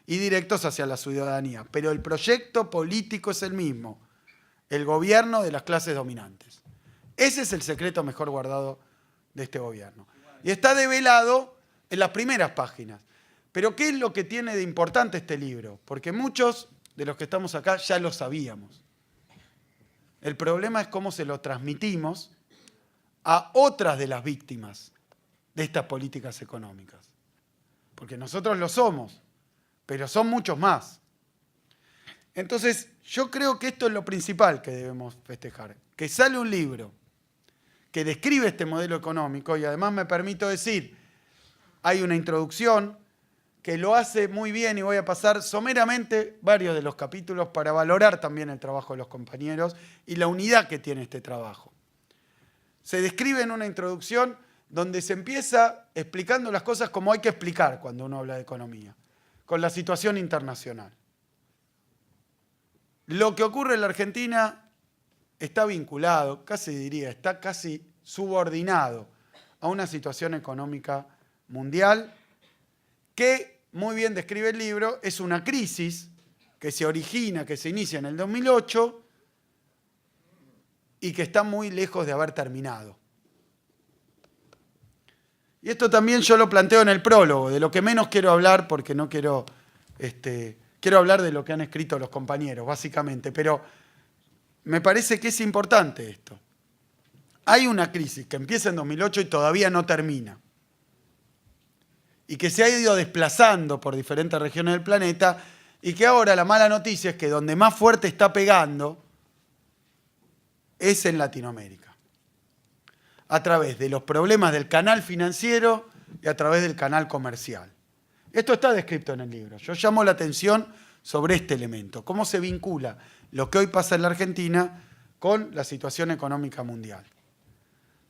y directos hacia la ciudadanía. Pero el proyecto político es el mismo, el gobierno de las clases dominantes. Ese es el secreto mejor guardado de este gobierno. Y está develado en las primeras páginas. Pero ¿qué es lo que tiene de importante este libro? Porque muchos de los que estamos acá ya lo sabíamos. El problema es cómo se lo transmitimos a otras de las víctimas de estas políticas económicas. Porque nosotros lo somos, pero son muchos más. Entonces, yo creo que esto es lo principal que debemos festejar. Que sale un libro que describe este modelo económico y además me permito decir, hay una introducción que lo hace muy bien y voy a pasar someramente varios de los capítulos para valorar también el trabajo de los compañeros y la unidad que tiene este trabajo. Se describe en una introducción donde se empieza explicando las cosas como hay que explicar cuando uno habla de economía, con la situación internacional. Lo que ocurre en la Argentina está vinculado, casi diría, está casi subordinado a una situación económica mundial que, muy bien describe el libro, es una crisis que se origina, que se inicia en el 2008 y que está muy lejos de haber terminado. Y esto también yo lo planteo en el prólogo, de lo que menos quiero hablar porque no quiero, quiero hablar de lo que han escrito los compañeros, básicamente, pero me parece que es importante esto. Hay una crisis que empieza en 2008 y todavía no termina. Y que se ha ido desplazando por diferentes regiones del planeta y que ahora la mala noticia es que donde más fuerte está pegando es en Latinoamérica. A través de los problemas del canal financiero y a través del canal comercial. Esto está descrito en el libro. Yo llamo la atención sobre este elemento, cómo se vincula lo que hoy pasa en la Argentina con la situación económica mundial.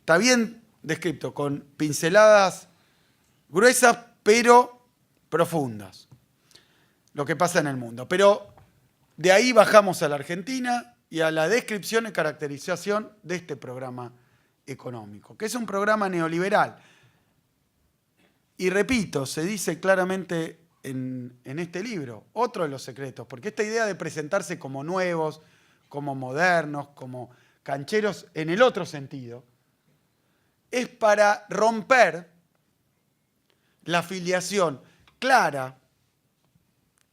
Está bien descrito, con pinceladas gruesas pero profundas. lo que pasa en el mundo. Pero de ahí bajamos a la Argentina y a la descripción y caracterización de este programa económico, que es un programa neoliberal. Y repito, se dice claramente en este libro, otro de los secretos, porque esta idea de presentarse como nuevos, como modernos, como cancheros en el otro sentido, es para romper la filiación clara,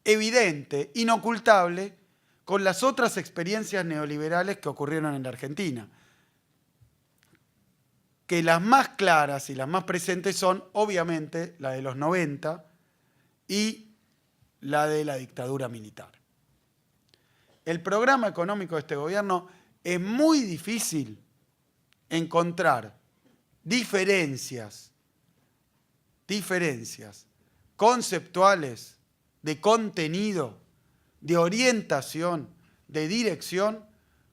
evidente, inocultable, con las otras experiencias neoliberales que ocurrieron en la Argentina. Que las más claras y las más presentes son, obviamente, la de los 90 y la de la dictadura militar. El programa económico de este gobierno es muy difícil encontrar diferencias conceptuales, de contenido, de orientación, de dirección,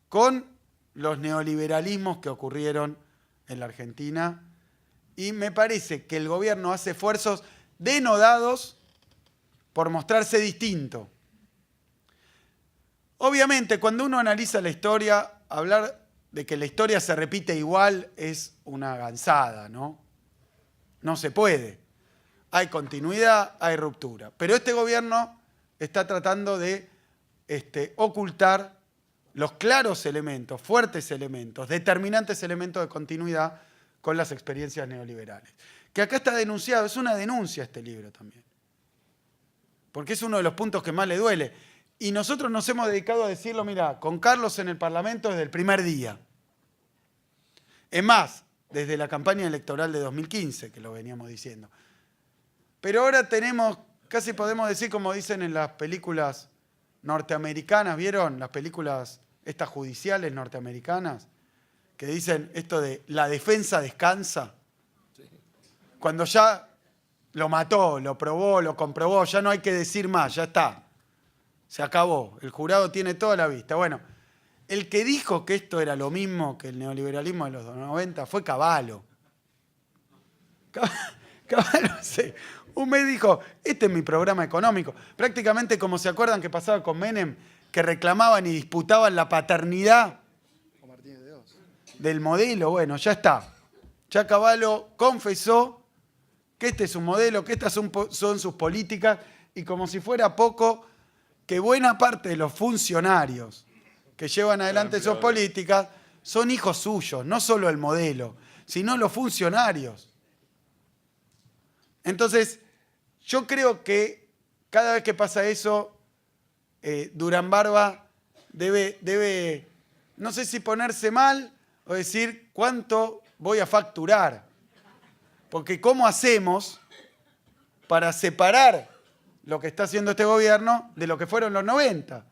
con los neoliberalismos que ocurrieron en la Argentina. Y me parece que el gobierno hace esfuerzos denodados por mostrarse distinto. Obviamente, cuando uno analiza la historia, hablar de que la historia se repite igual es una gansada, ¿no? No se puede. Hay continuidad, hay ruptura. Pero este gobierno está tratando de ocultar los claros elementos, fuertes elementos, determinantes elementos de continuidad con las experiencias neoliberales. Que acá está denunciado, es una denuncia este libro también. Porque es uno de los puntos que más le duele. Y nosotros nos hemos dedicado a decirlo, mira, con Carlos en el Parlamento desde el primer día. Es más, desde la campaña electoral de 2015, que lo veníamos diciendo. Pero ahora tenemos, casi podemos decir, como dicen en las películas norteamericanas, ¿vieron? Las películas estas judiciales norteamericanas, que dicen esto de la defensa descansa. Cuando ya lo mató, lo probó, lo comprobó, ya no hay que decir más, ya está. Se acabó. El jurado tiene toda la vista. Bueno, el que dijo que esto era lo mismo que el neoliberalismo de los 90 fue Cavallo. Cavallo, sí. Un mes dijo, este es mi programa económico. Prácticamente como se acuerdan que pasaba con Menem, que reclamaban y disputaban la paternidad del modelo. Bueno, ya está. Ya Cavallo confesó que este es un modelo, que estas son sus políticas, y como si fuera poco, que buena parte de los funcionarios que llevan adelante sus políticas son hijos suyos, no solo el modelo, sino los funcionarios. Entonces, yo creo que cada vez que pasa eso, Durán Barba debe, no sé si ponerse mal o decir cuánto voy a facturar. Porque ¿cómo hacemos para separar lo que está haciendo este gobierno de lo que fueron los 90?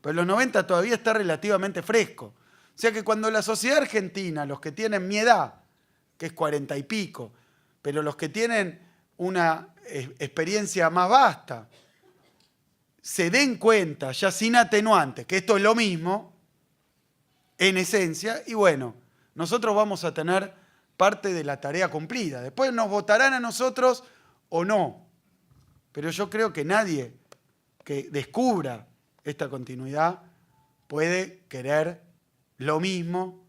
Pero los 90 todavía está relativamente fresco. O sea que cuando la sociedad argentina, los que tienen mi edad, que es 40 y pico, pero los que tienen una experiencia más vasta, se den cuenta, ya sin atenuantes, que esto es lo mismo, en esencia, y bueno, nosotros vamos a tener parte de la tarea cumplida. Después nos votarán a nosotros o no. Pero yo creo que nadie que descubra esta continuidad puede querer lo mismo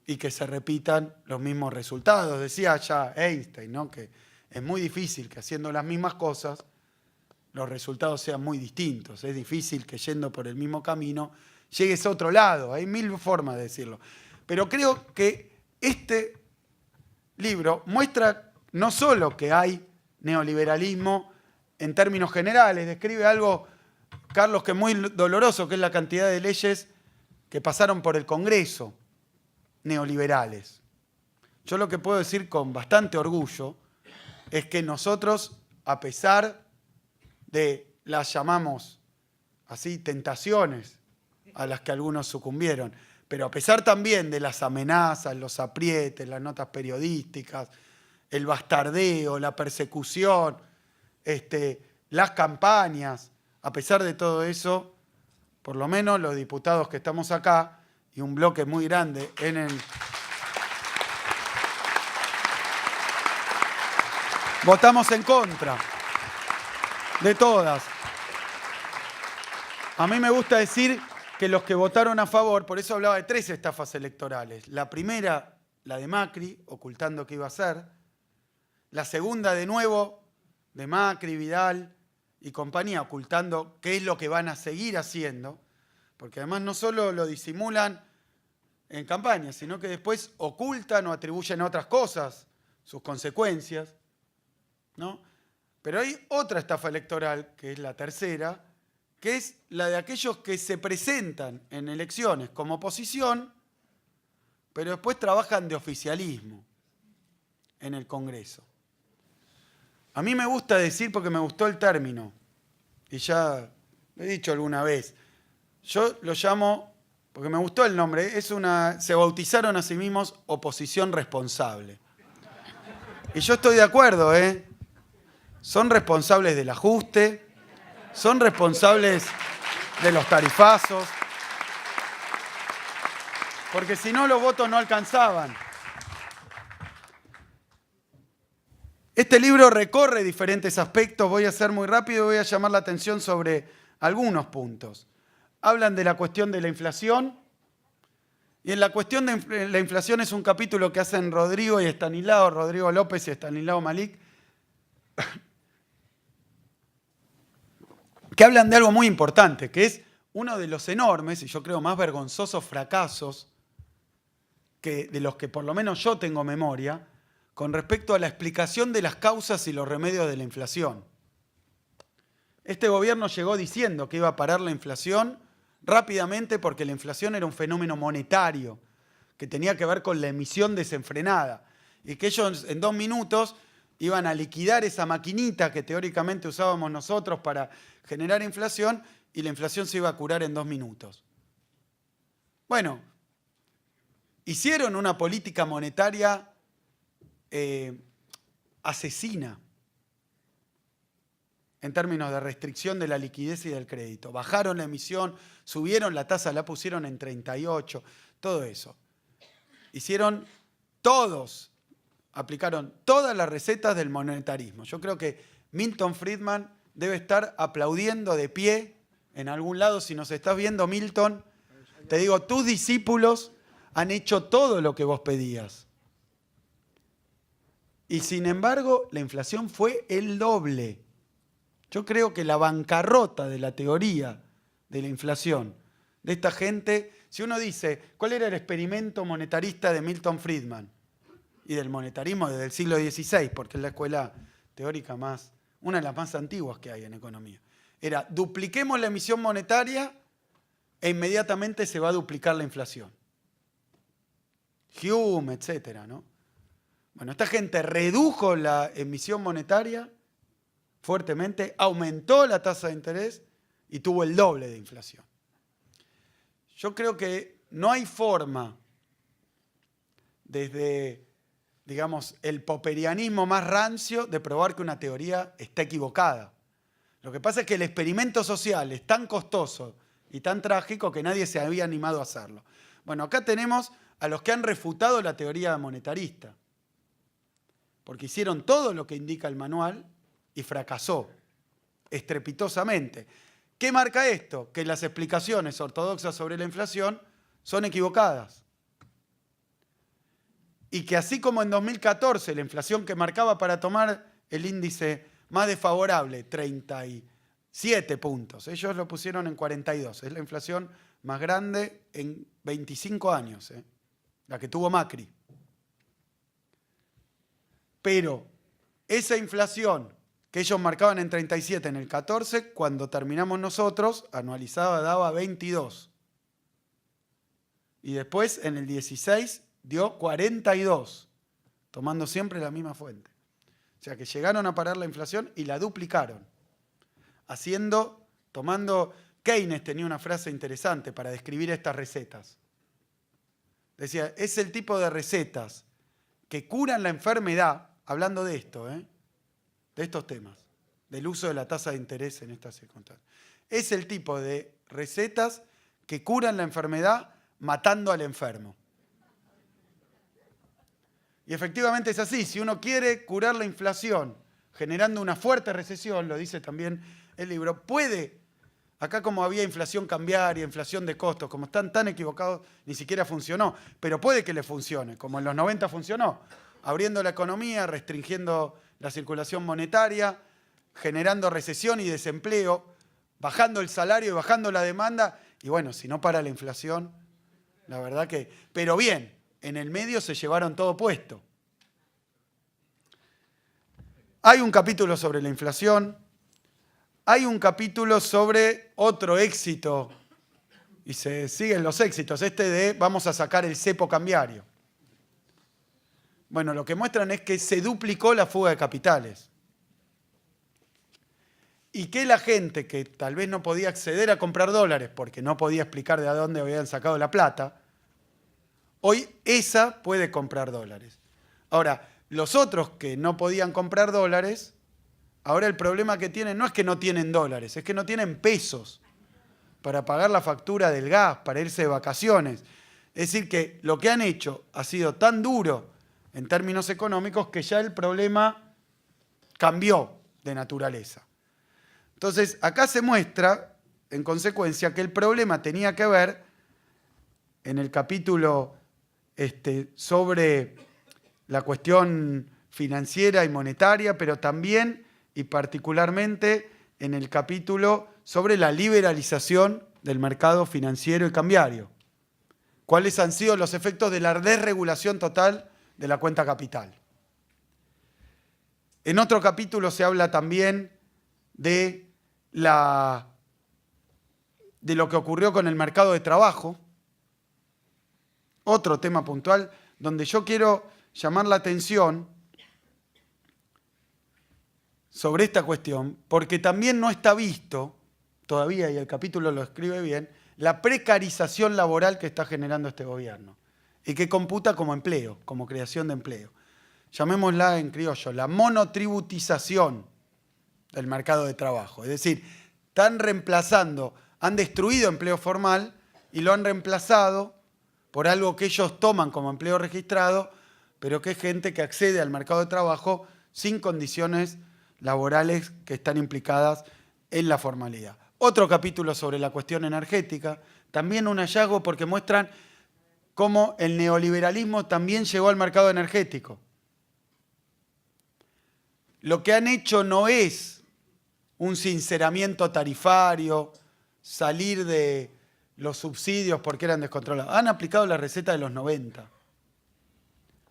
y que se repitan los mismos resultados. Decía ya Einstein, ¿no? Que es muy difícil que haciendo las mismas cosas los resultados sean muy distintos. Es difícil que yendo por el mismo camino llegues a otro lado. Hay mil formas de decirlo. Pero creo que este libro muestra no solo que hay neoliberalismo en términos generales, describe algo, Carlos, que es muy doloroso, que es la cantidad de leyes que pasaron por el Congreso neoliberales. Yo lo que puedo decir con bastante orgullo es que nosotros, a pesar de las llamamos así tentaciones a las que algunos sucumbieron, pero a pesar también de las amenazas, los aprietes, las notas periodísticas, el bastardeo, la persecución, las campañas, a pesar de todo eso, por lo menos los diputados que estamos acá, y un bloque muy grande en el... votamos en contra. De todas. A mí me gusta decir que los que votaron a favor, por eso hablaba de 3 estafas electorales. La primera, la de Macri, ocultando qué iba a hacer. La segunda, de nuevo, de Macri, Vidal y compañía, ocultando qué es lo que van a seguir haciendo. Porque además no solo lo disimulan en campaña, sino que después ocultan o atribuyen a otras cosas sus consecuencias, ¿no? Pero hay otra estafa electoral, que es la tercera, que es la de aquellos que se presentan en elecciones como oposición, pero después trabajan de oficialismo en el Congreso. A mí me gusta decir, porque me gustó el término, y ya lo he dicho alguna vez, yo lo llamo, porque me gustó el nombre, se bautizaron a sí mismos oposición responsable. Y yo estoy de acuerdo, ¿eh? Son responsables del ajuste, son responsables de los tarifazos, porque si no los votos no alcanzaban. Este libro recorre diferentes aspectos, voy a ser muy rápido y voy a llamar la atención sobre algunos puntos. Hablan de la cuestión de la inflación, y en la cuestión de la inflación es un capítulo que hacen Rodrigo y Estanislao, Rodrigo López y Estanislao Malik, que hablan de algo muy importante, que es uno de los enormes, y yo creo más vergonzosos fracasos de los que por lo menos yo tengo memoria, con respecto a la explicación de las causas y los remedios de la inflación. Este gobierno llegó diciendo que iba a parar la inflación rápidamente porque la inflación era un fenómeno monetario, que tenía que ver con la emisión desenfrenada, y que ellos en 2 minutos iban a liquidar esa maquinita que teóricamente usábamos nosotros para generar inflación, y la inflación se iba a curar en 2 minutos. Bueno, hicieron una política monetaria asesina en términos de restricción de la liquidez y del crédito. Bajaron la emisión, subieron la tasa, la pusieron en 38, todo eso. Aplicaron todas las recetas del monetarismo. Yo creo que Milton Friedman debe estar aplaudiendo de pie en algún lado. Si nos estás viendo, Milton, te digo, tus discípulos han hecho todo lo que vos pedías. Y sin embargo, la inflación fue el doble. Yo creo que la bancarrota de la teoría de la inflación de esta gente, si uno dice, ¿cuál era el experimento monetarista de Milton Friedman? Y del monetarismo desde el siglo XVI, porque es la escuela teórica una de las más antiguas que hay en economía. Era, dupliquemos la emisión monetaria e inmediatamente se va a duplicar la inflación. Hume, etcétera, ¿no? Bueno, esta gente redujo la emisión monetaria fuertemente, aumentó la tasa de interés y tuvo el doble de inflación. Yo creo que no hay forma, desde, digamos, el popperianismo más rancio, de probar que una teoría está equivocada. Lo que pasa es que el experimento social es tan costoso y tan trágico que nadie se había animado a hacerlo. Bueno, acá tenemos a los que han refutado la teoría monetarista, porque hicieron todo lo que indica el manual y fracasó estrepitosamente. ¿Qué marca esto? Que las explicaciones ortodoxas sobre la inflación son equivocadas. Y que así como en 2014 la inflación que marcaba para tomar el índice más desfavorable, 37 puntos, ellos lo pusieron en 42, es la inflación más grande en 25 años, la que tuvo Macri. Pero esa inflación que ellos marcaban en 37 en el 14, cuando terminamos nosotros, anualizada daba 22. Y después en el 16 dio 42, tomando siempre la misma fuente. O sea que llegaron a parar la inflación y la duplicaron. Keynes tenía una frase interesante para describir estas recetas. Decía, es el tipo de recetas que curan la enfermedad, hablando de esto, de estos temas, del uso de la tasa de interés en estas circunstancias. Es el tipo de recetas que curan la enfermedad matando al enfermo. Y efectivamente es así. Si uno quiere curar la inflación generando una fuerte recesión, lo dice también el libro, puede, acá como había inflación cambiaria, inflación de costos, como están tan equivocados, ni siquiera funcionó, pero puede que le funcione, como en los 90 funcionó, abriendo la economía, restringiendo la circulación monetaria, generando recesión y desempleo, bajando el salario y bajando la demanda, y bueno, si no para la inflación, la verdad que... Pero bien, en el medio se llevaron todo puesto. Hay un capítulo sobre la inflación, hay un capítulo sobre otro éxito, y se siguen los éxitos, este de vamos a sacar el cepo cambiario. Bueno, lo que muestran es que se duplicó la fuga de capitales. Y que la gente que tal vez no podía acceder a comprar dólares porque no podía explicar de dónde habían sacado la plata, hoy esa puede comprar dólares. Ahora, los otros que no podían comprar dólares, ahora el problema que tienen no es que no tienen dólares, es que no tienen pesos para pagar la factura del gas, para irse de vacaciones. Es decir, que lo que han hecho ha sido tan duro en términos económicos que ya el problema cambió de naturaleza. Entonces, acá se muestra, en consecuencia, que el problema tenía que ver, en el capítulo sobre la cuestión financiera y monetaria, pero también y particularmente en el capítulo sobre la liberalización del mercado financiero y cambiario. ¿Cuáles han sido los efectos de la desregulación total de la cuenta capital? En otro capítulo se habla también de lo que ocurrió con el mercado de trabajo, otro tema puntual donde yo quiero llamar la atención sobre esta cuestión, porque también no está visto todavía, y el capítulo lo escribe bien, la precarización laboral que está generando este gobierno y que computa como empleo, como creación de empleo. Llamémosla en criollo, la monotributización del mercado de trabajo. Es decir, están reemplazando, han destruido empleo formal y lo han reemplazado por algo que ellos toman como empleo registrado, pero que es gente que accede al mercado de trabajo sin condiciones laborales que están implicadas en la formalidad. Otro capítulo sobre la cuestión energética, también un hallazgo porque muestran cómo el neoliberalismo también llegó al mercado energético. Lo que han hecho no es un sinceramiento tarifario, salir de los subsidios porque eran descontrolados. Han aplicado la receta de los 90.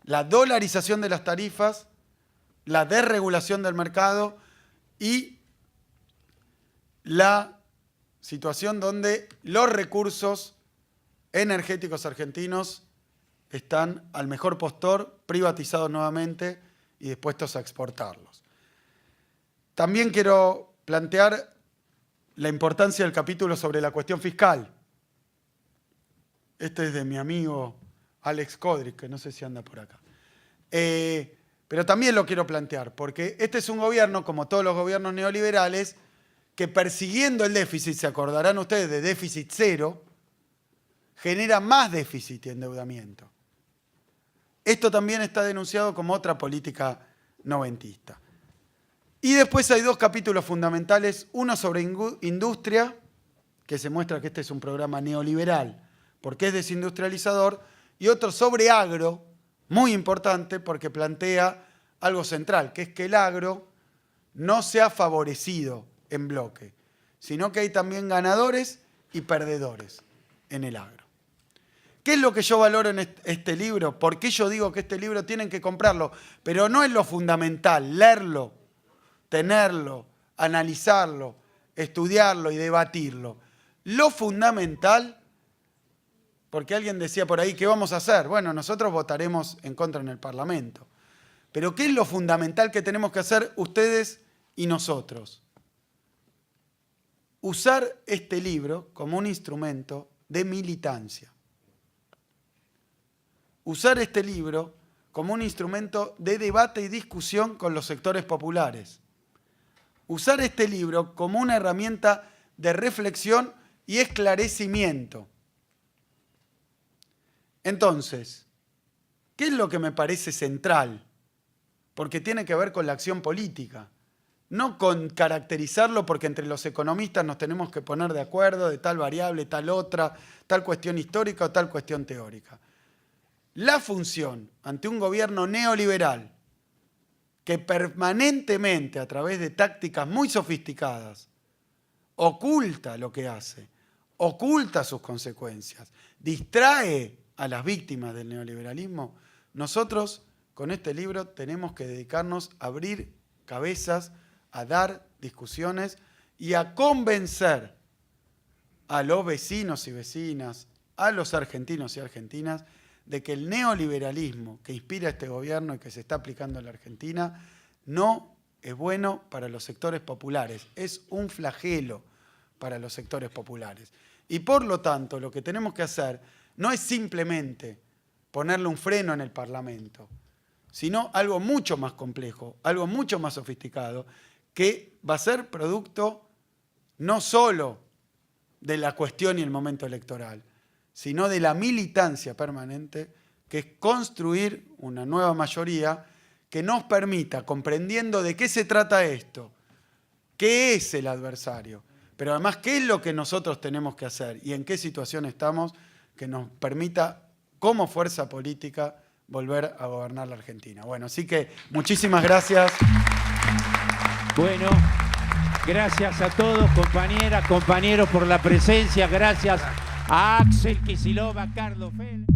La dolarización de las tarifas, la desregulación del mercado y la situación donde los recursos energéticos argentinos están al mejor postor, privatizados nuevamente y dispuestos a exportarlos. También quiero plantear la importancia del capítulo sobre la cuestión fiscal. Este es de mi amigo Alex Kodrick, que no sé si anda por acá. Pero también lo quiero plantear, porque este es un gobierno, como todos los gobiernos neoliberales, que persiguiendo el déficit, se acordarán ustedes de déficit cero, genera más déficit y endeudamiento. Esto también está denunciado como otra política noventista. Y después hay dos capítulos fundamentales, uno sobre industria, que se muestra que este es un programa neoliberal, porque es desindustrializador, y otro sobre agro, muy importante porque plantea algo central, que es que el agro no se ha favorecido en bloque, sino que hay también ganadores y perdedores en el agro. ¿Qué es lo que yo valoro en este libro? ¿Por qué yo digo que este libro tienen que comprarlo? Pero no es lo fundamental, leerlo, tenerlo, analizarlo, estudiarlo y debatirlo. Lo fundamental, porque alguien decía por ahí, ¿qué vamos a hacer? Bueno, nosotros votaremos en contra en el Parlamento. Pero ¿qué es lo fundamental que tenemos que hacer ustedes y nosotros? Usar este libro como un instrumento de militancia. Usar este libro como un instrumento de debate y discusión con los sectores populares. Usar este libro como una herramienta de reflexión y esclarecimiento. Entonces, ¿qué es lo que me parece central porque tiene que ver con la acción política, no con caracterizarlo porque entre los economistas nos tenemos que poner de acuerdo de tal variable, tal otra, tal cuestión histórica o tal cuestión teórica. La función ante un gobierno neoliberal que permanentemente, a través de tácticas muy sofisticadas, oculta lo que hace, oculta sus consecuencias, distrae a las víctimas del neoliberalismo, nosotros con este libro tenemos que dedicarnos a abrir cabezas, a dar discusiones y a convencer a los vecinos y vecinas, a los argentinos y argentinas, de que el neoliberalismo que inspira este gobierno y que se está aplicando en la Argentina no es bueno para los sectores populares, es un flagelo para los sectores populares. Y por lo tanto, lo que tenemos que hacer no es simplemente ponerle un freno en el Parlamento, sino algo mucho más complejo, algo mucho más sofisticado, que va a ser producto no solo de la cuestión y el momento electoral, sino de la militancia permanente, que es construir una nueva mayoría que nos permita, comprendiendo de qué se trata esto, qué es el adversario, pero además qué es lo que nosotros tenemos que hacer y en qué situación estamos, que nos permita, como fuerza política, volver a gobernar la Argentina. Bueno, así que muchísimas gracias. Bueno, gracias a todos, compañeras, compañeros, por la presencia. Gracias a Axel Kicillof, a Carlos Félix.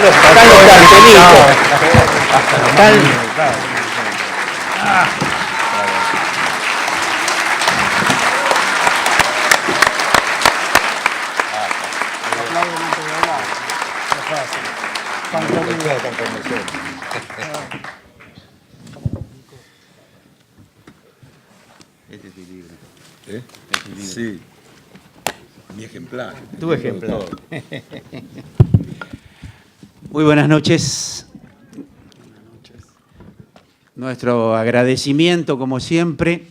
Están los cartelitos. Este es tu libro. Sí. Mi ejemplar. Tu ejemplar. Muy buenas noches. Nuestro agradecimiento, como siempre,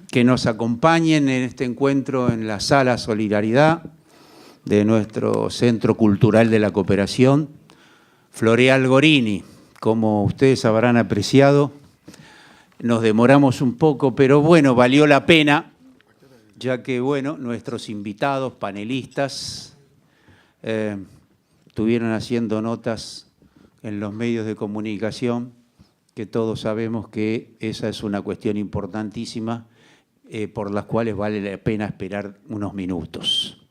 que nos acompañen en este encuentro en la Sala Solidaridad de nuestro Centro Cultural de la Cooperación, Floreal Gorini. Como ustedes habrán apreciado, nos demoramos un poco, pero bueno, valió la pena, ya que, bueno, nuestros invitados, panelistas, estuvieron haciendo notas en los medios de comunicación, que todos sabemos que esa es una cuestión importantísima, por las cuales vale la pena esperar unos minutos.